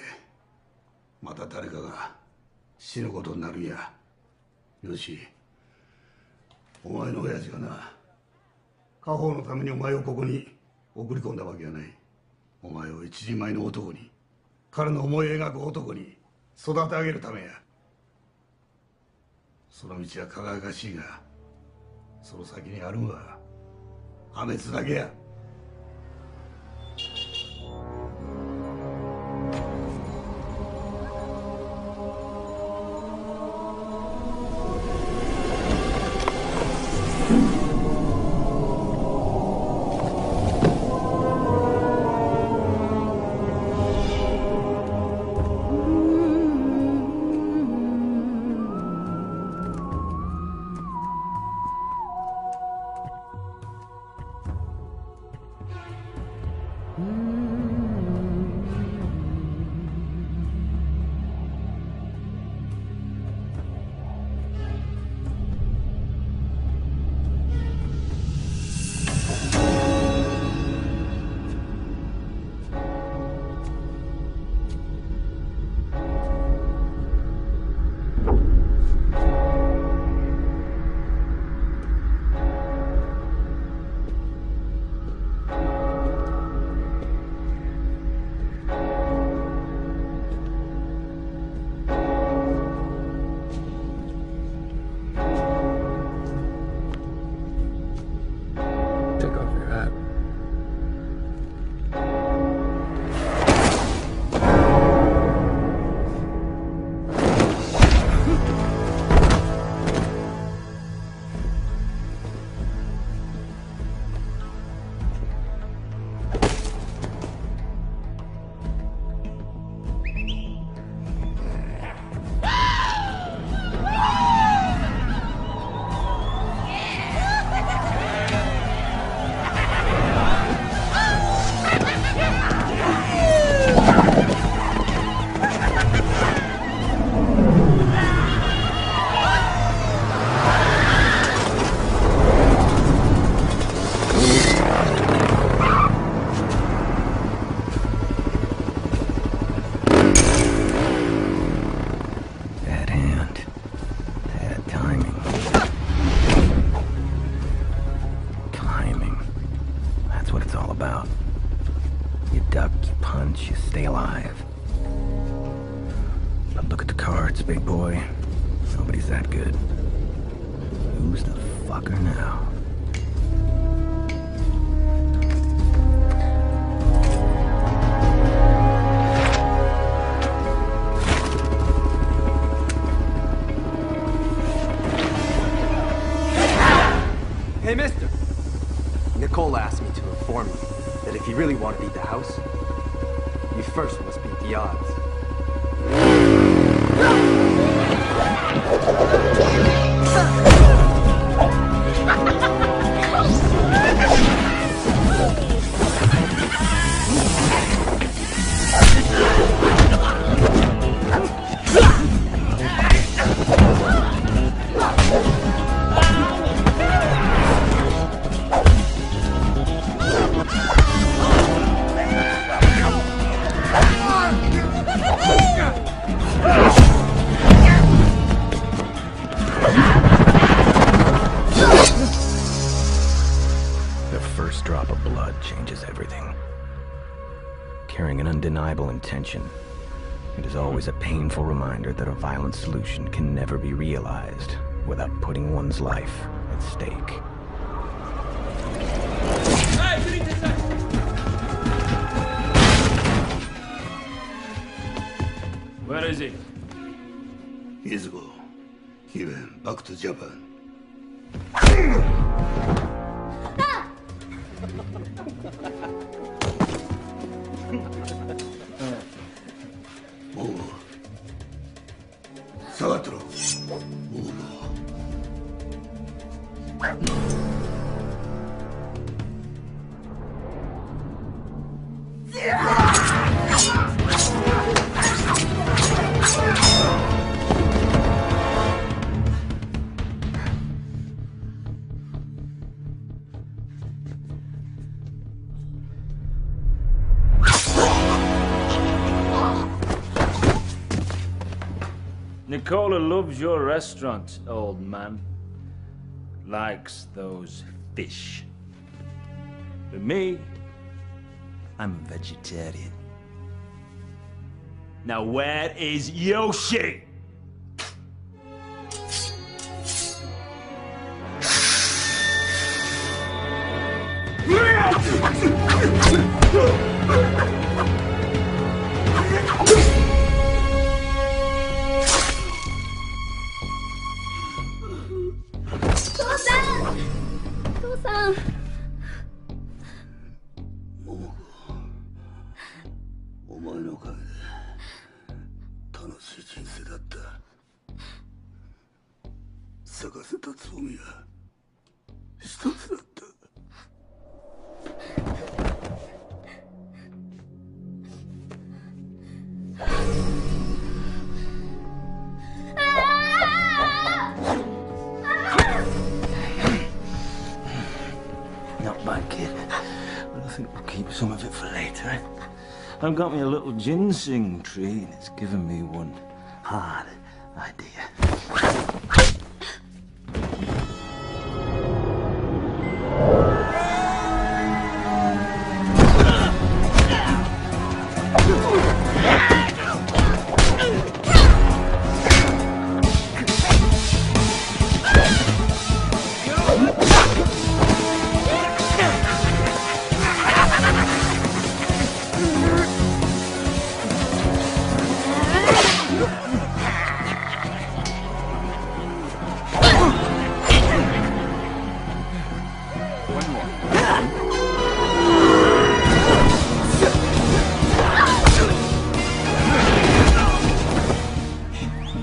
また誰かが死ぬことになるんや。よし、お前の親父がな、家宝のためにお前をここに送り込んだわけやない。お前を一人前の男に、彼の思い描く男に育て上げるためや。その道は輝かしいが、その先にあるんは破滅だけや。hunch, you stay alive. But look at the cards, big boy. Nobody's that good. Who's the fucker now? Hey, mister! Nicola asked me to inform you that if you really want to beat the house, you first must beat the odds. Intention. It is always a painful reminder that a violent solution can never be realized without putting one's life at stake. Where is he? Years ago, he went back to Japan. Sagatro. Nicola loves your restaurant, old man. Likes those fish. But me, I'm a vegetarian. Now where is Yoshi? Not bad, kid. But I think we'll keep some of it for later. I've got me a little ginseng tree, and it's given me one hard idea.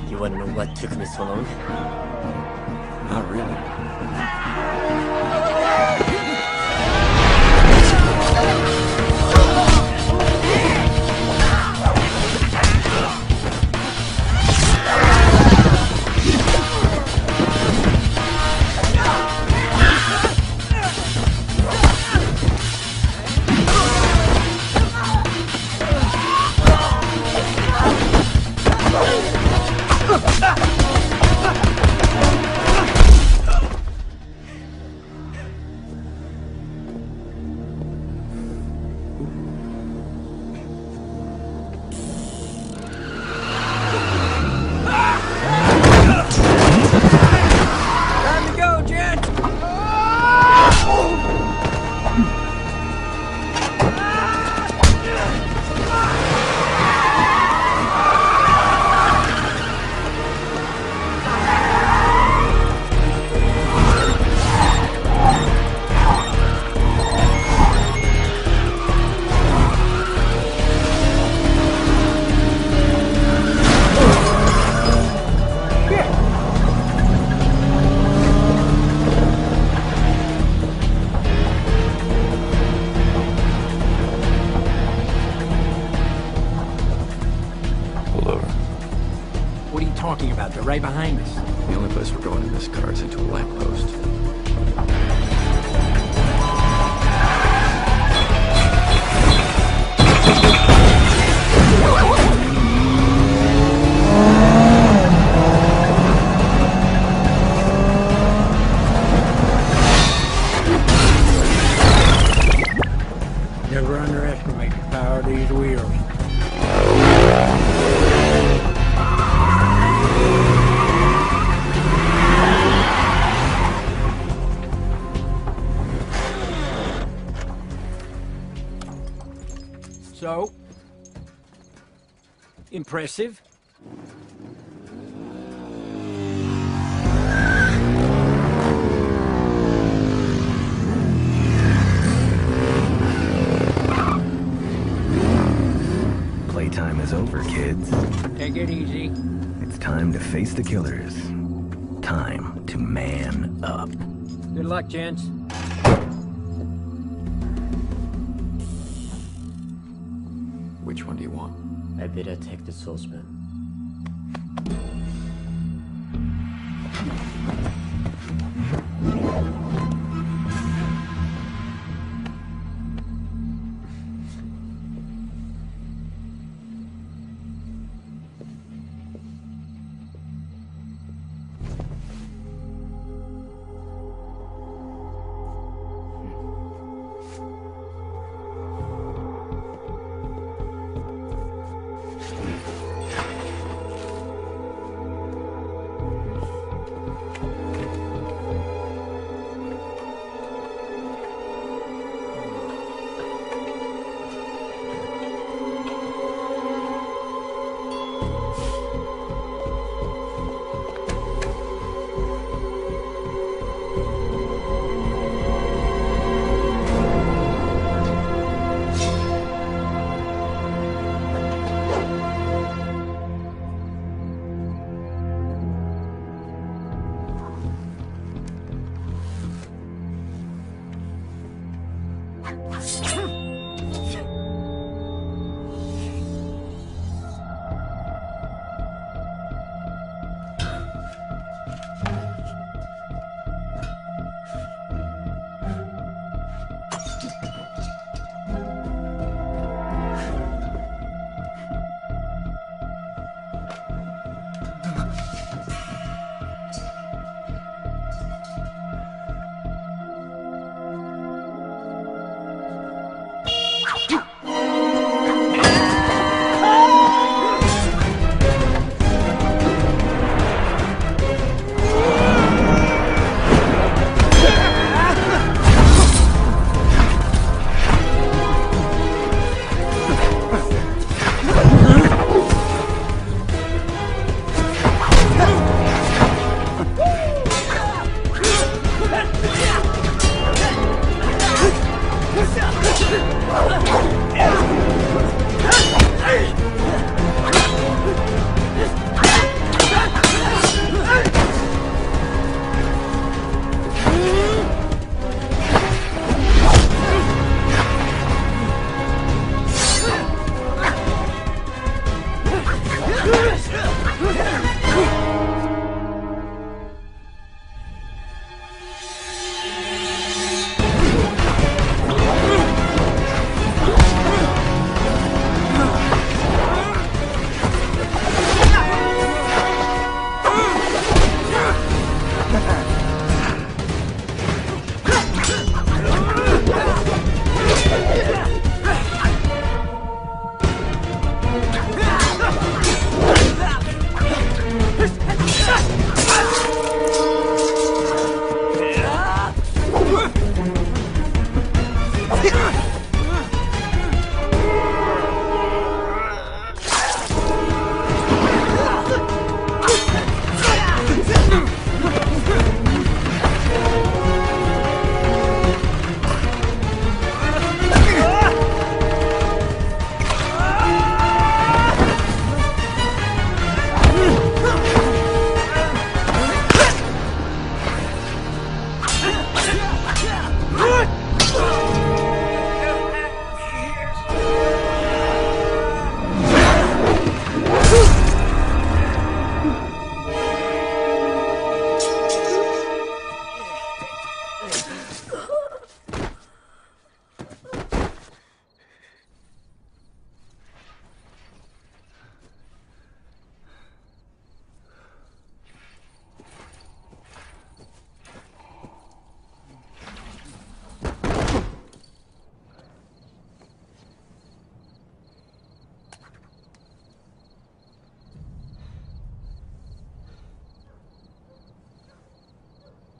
You wanna know what took me so long? Not really. talking about? They're right behind us. The only place we're going in this car is into a lamppost. Never underestimate the power of these wheels. So, impressive? Playtime is over, kids. Take it easy. It's time to face the killers. Time to man up. Good luck, gents. Which one do you want? I better take the saucepan.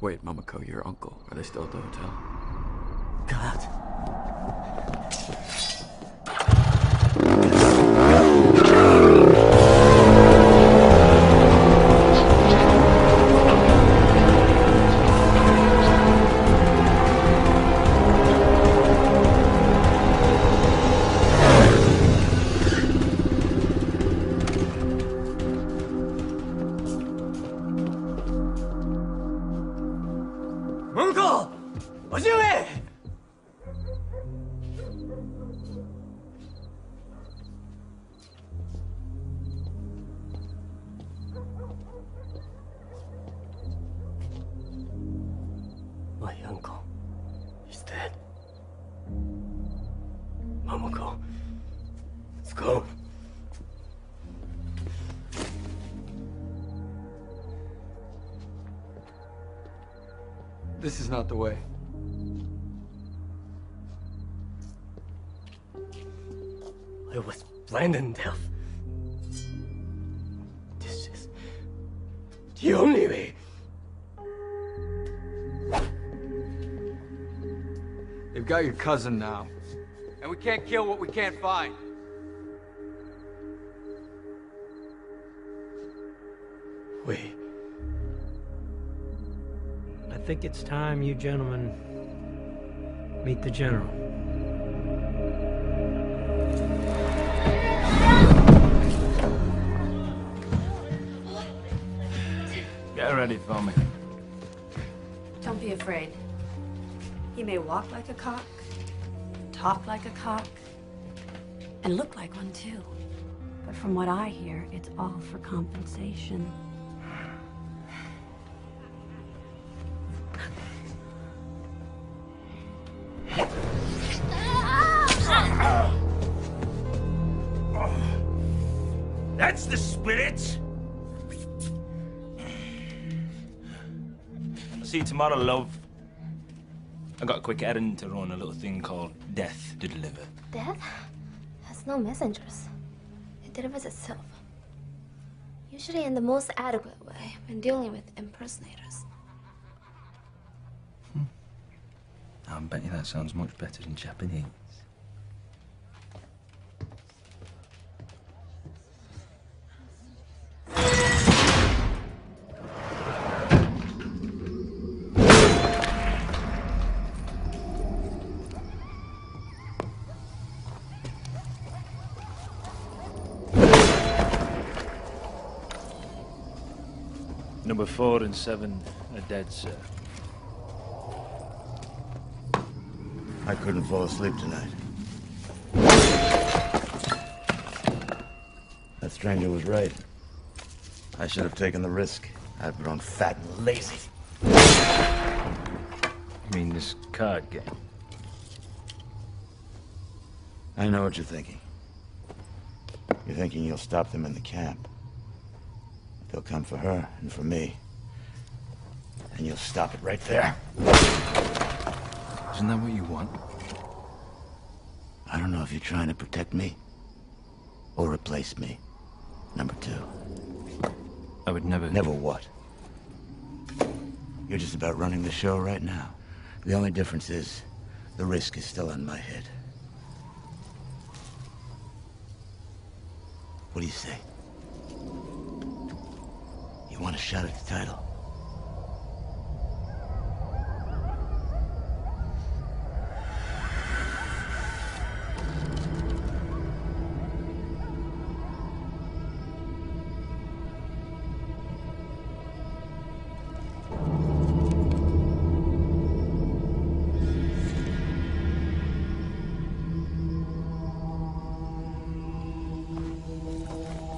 Wait, Momoko, your uncle. Are they still at the hotel? God. Uncle! 叔父上！My uncle is dead. Momoko, let's go. This is not the way. I was blind and deaf. This is the only way. They've got your cousin now. And we can't kill what we can't find. Wait. I think it's time you gentlemen meet the general. Get ready for me. Don't be afraid. He may walk like a cock, talk like a cock, and look like one too. But from what I hear, it's all for compensation. That's the spirit! I'll see you tomorrow, love. I got a quick errand to run, a little thing called death to deliver. Death has no messengers. It delivers itself. Usually in the most adequate way when dealing with impersonators. I bet you that sounds much better in Japanese. Number 4 and 7 are dead, sir. I couldn't fall asleep tonight. That stranger was right. I should have taken the risk. I've grown fat and lazy. You mean this card game? I know what you're thinking. You're thinking you'll stop them in the camp. They'll come for her and for me. And you'll stop it right there. Isn't that what you want? I don't know if you're trying to protect me or replace me. Number 2. I would never... Never what? You're just about running the show right now. The only difference is the risk is still on my head. What do you say? You want a shot at the title?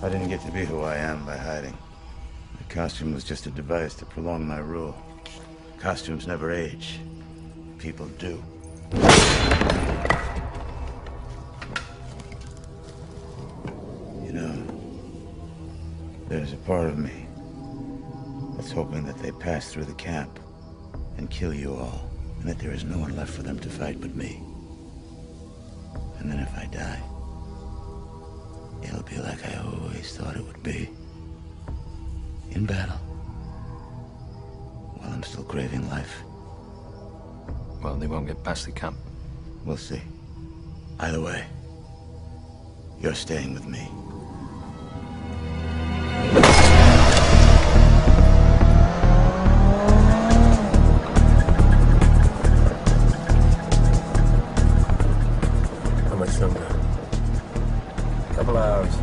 I didn't get to be who I am by hiding. The costume was just a device to prolong my rule. Costumes never age. People do. You know, there's a part of me that's hoping that they pass through the camp and kill you all, and that there is no one left for them to fight but me. And then if I die, it'll be like I always thought it would be. In battle. While a I'm still craving life. Well, they won't get past the camp. We'll see. Either way, you're staying with me. How much longer? A couple hours.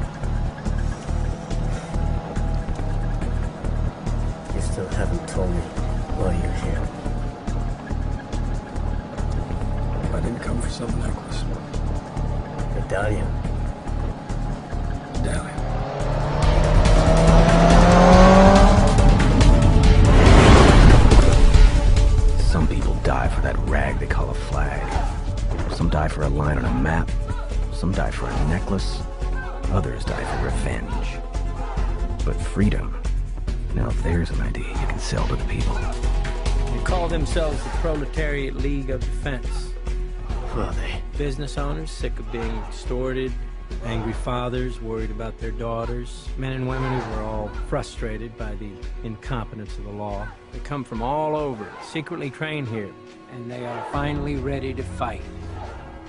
You still haven't told me why you're here. I didn't come for some necklace. Medallion. Medallion. Some people die for that rag they call a flag. Some die for a line on a map. Some die for a necklace. Others die for revenge. But freedom, now there's an idea you can sell to the people. They call themselves the Proletariat League of Defense. Who are they? Business owners sick of being extorted, angry fathers worried about their daughters, men and women who were all frustrated by the incompetence of the law. They come from all over, secretly trained here, and they are finally ready to fight.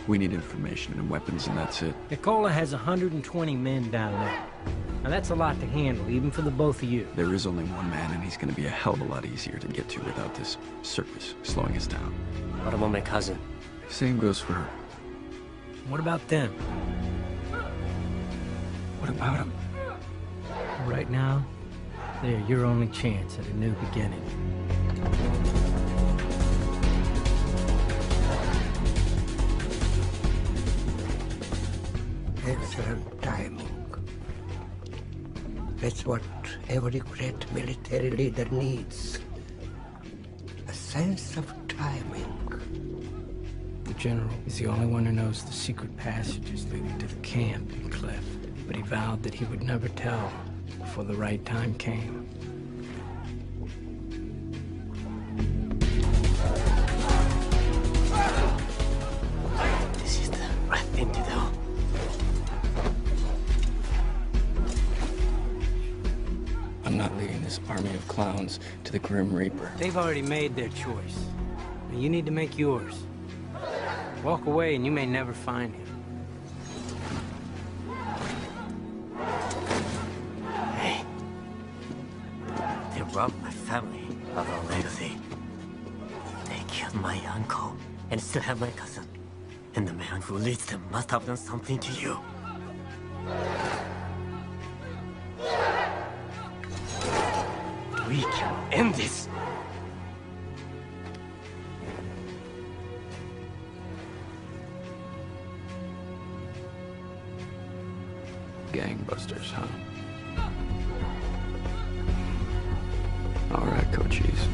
We need information and weapons, and that's it. Nicola has 120 men down there. Now that's a lot to handle, even for the both of you. There is only one man, and he's gonna be a hell of a lot easier to get to without this circus slowing us down. What about my cousin? Same goes for her. What about them? What about him? Right now, they're your only chance at a new beginning. Excellent timing. That's what every great military leader needs. A sense of timing. The general is the only one who knows the secret passages leading to the camp in Cliff, but he vowed that he would never tell before the right time came. This is the right thing to do. I'm not leading this army of clowns to the Grim Reaper. They've already made their choice. Now you need to make yours. Walk away and you may never find him. Hey. They robbed my family of our legacy. They killed my uncle and still have my cousin. And the man who leads them must have done something to you. We can end this. Gangbusters, huh? All right, Cochise.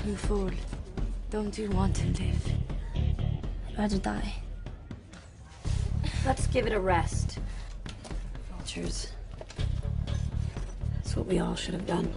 You fool. Don't you want to live? I'd rather die. Let's give it a rest. Vultures. That's what we all should have done.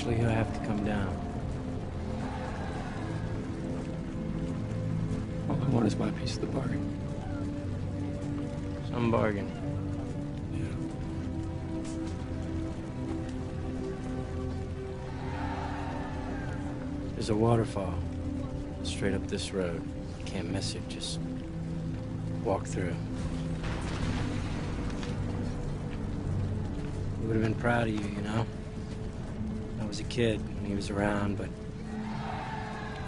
Eventually he'll have to come down. All I want is my piece of the bargain. Some bargain. There's a waterfall straight up this road. You can't miss it, just walk through. He would have been proud of you, you know? I was a kid when he was around, but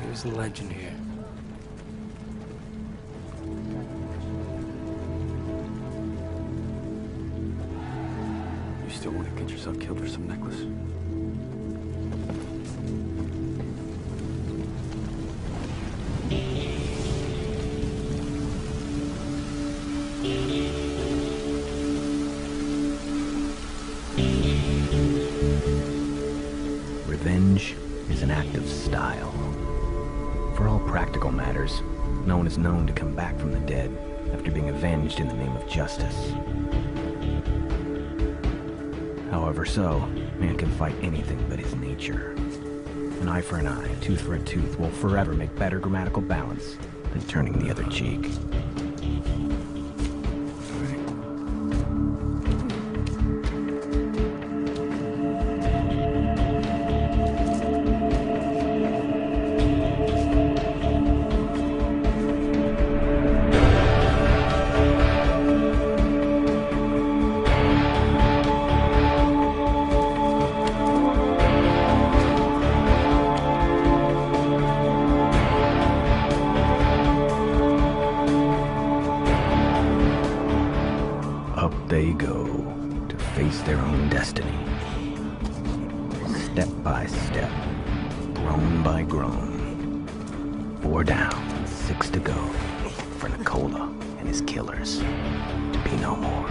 he was the legend here. You still want to get yourself killed for some necklace? Revenge is an act of style. For all practical matters, no one is known to come back from the dead after being avenged in the name of justice. However so, man can fight anything but his nature. An eye for an eye, a tooth for a tooth will forever make better grammatical balance than turning the other cheek. They go to face their own destiny. Step by step, groan by groan. 4 down, 6 to go for Nicola and his killers to be no more.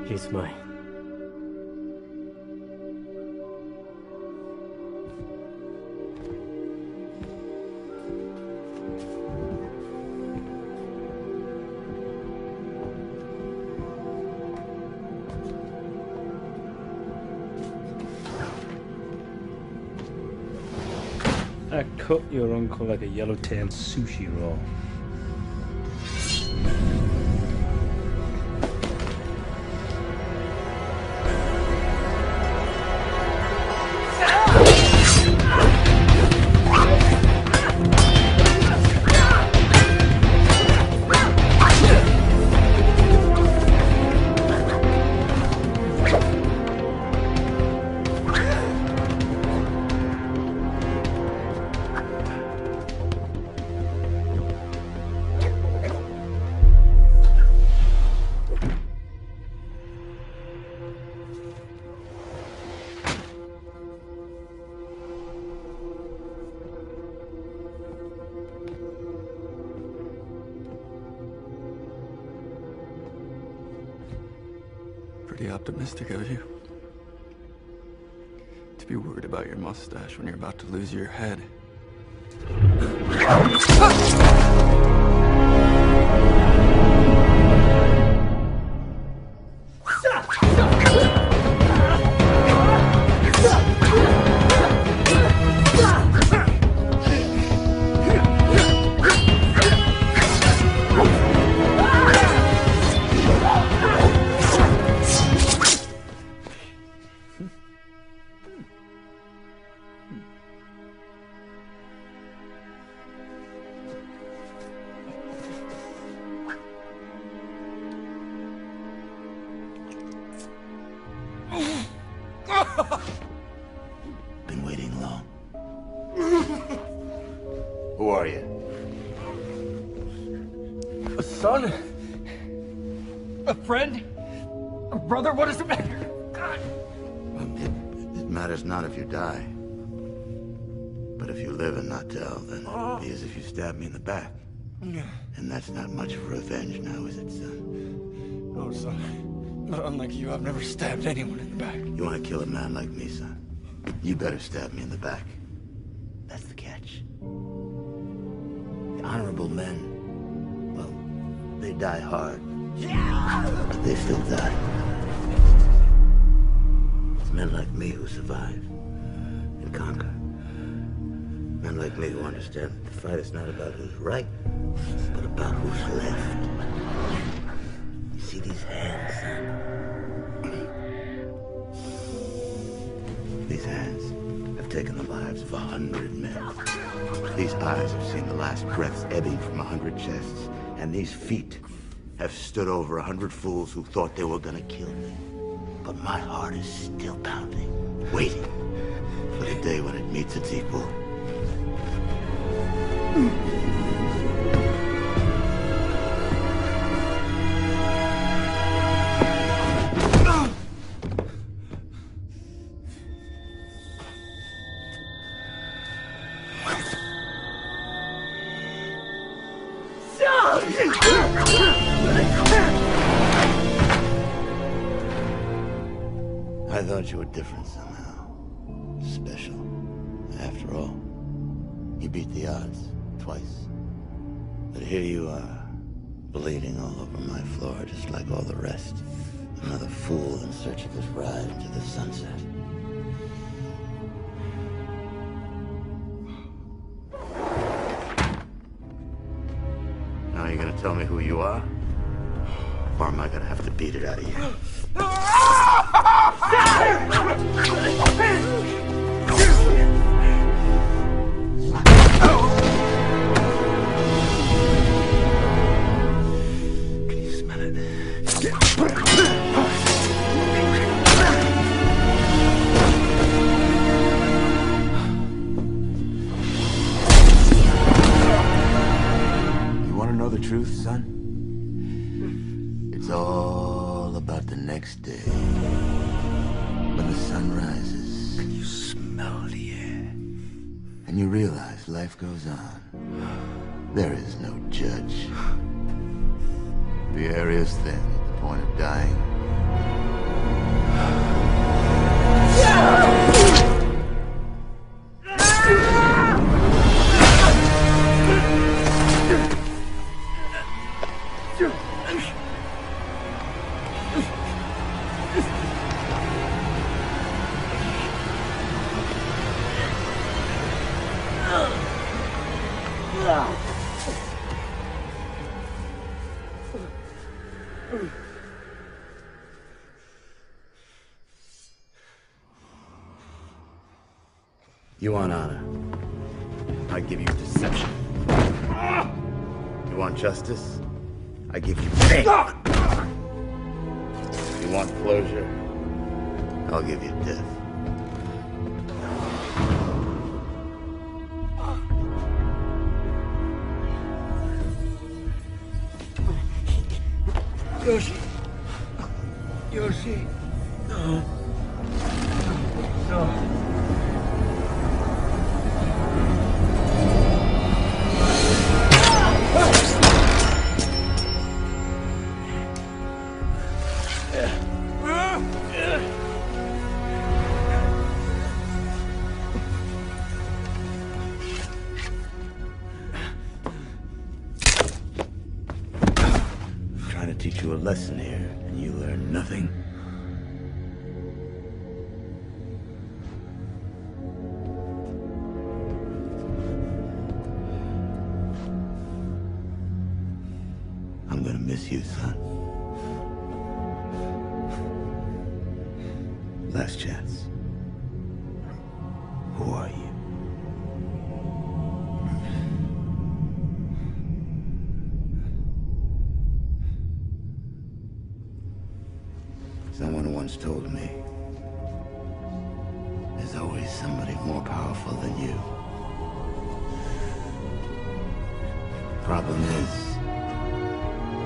He's mine. I cut your uncle like a yellowtail sushi roll. Pretty optimistic of you. To be worried about your mustache when you're about to lose your head. Been waiting long. Who are you? A son? A friend? A brother? What does it matter? God. It matters not if you die. But if you live and not tell, then it'll be as if you stabbed me in the back. And that's not much of revenge now, is it, son? No, son. But unlike you, I've never stabbed anyone in the back. You want to kill a man like me, son? You better stab me in the back. That's the catch. The honorable men, well, they die hard. But they still die. It's men like me who survive and conquer. Men like me who understand that the fight is not about who's right, but about who's left. You see these hands, son? These hands have taken the lives of 100 men. These eyes have seen the last breaths ebbing from 100 chests. And these feet have stood over 100 fools who thought they were gonna kill me. But my heart is still pounding, waiting for the day when it meets its equal. I thought you were different somehow. Special. After all, you beat the odds twice. But here you are, bleeding all over my floor just like all the rest. Another fool in search of his ride into the sunset. Now you're gonna tell me who you are? Or am I gonna have to beat it out of you? Can you smell it? You want to know the truth, son? It's all about the next day. When the sun rises. And you smell the air. And you realize life goes on. There is no judge. The air is thin at the point of dying. You want honor? I give you deception. You want justice? I give you pain. You want closure? I'll give you death. Yoshi. Yoshi. No. No. Trying to teach you a lesson here, and you learn nothing. I'm gonna miss you, son. Last chance. Who are you? Someone once told me, there's always somebody more powerful than you. Problem is,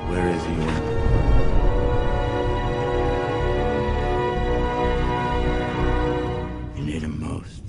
where is he? You need him most.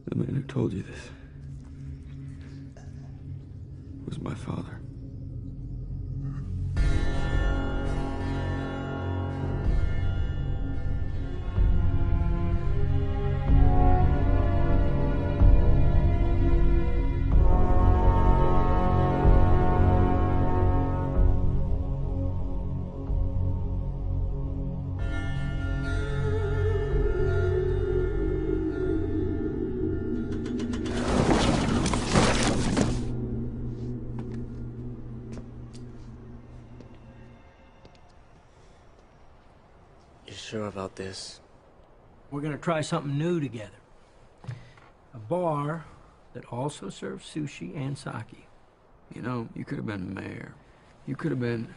The man who told you this was my father. You sure about this? We're gonna try something new together. A bar that also serves sushi and sake. You know, you could have been mayor. You could have been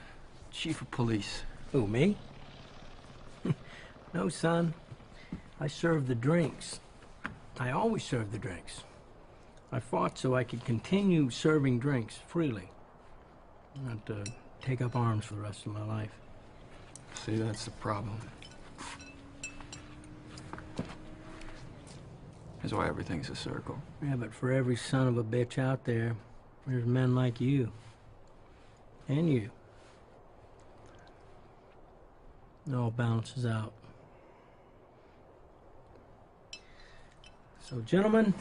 chief of police. Who, me? No, son. I serve the drinks. I always serve the drinks. I fought so I could continue serving drinks freely. Not to take up arms for the rest of my life. See, that's the problem. That's why everything's a circle. Yeah, but for every son of a bitch out there, there's men like you. And you. It all balances out. So, gentlemen,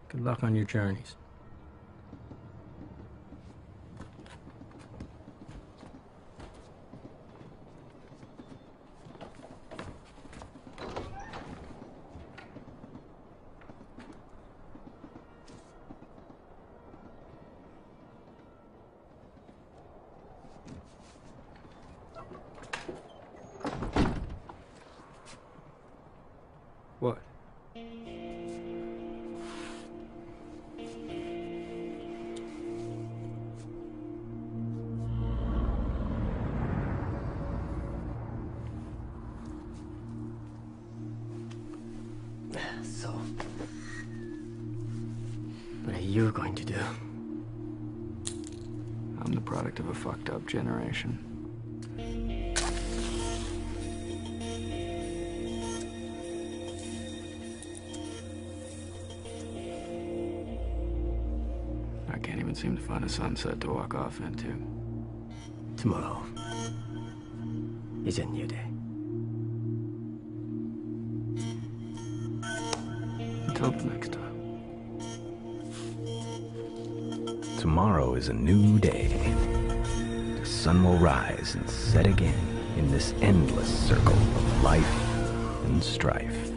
good luck on your journeys. What? So, what are you going to do? I'm the product of a fucked up generation. I can't even seem to find a sunset to walk off into. Tomorrow is a new day. Until the next time. Tomorrow is a new day. The sun will rise and set again in this endless circle of life and strife.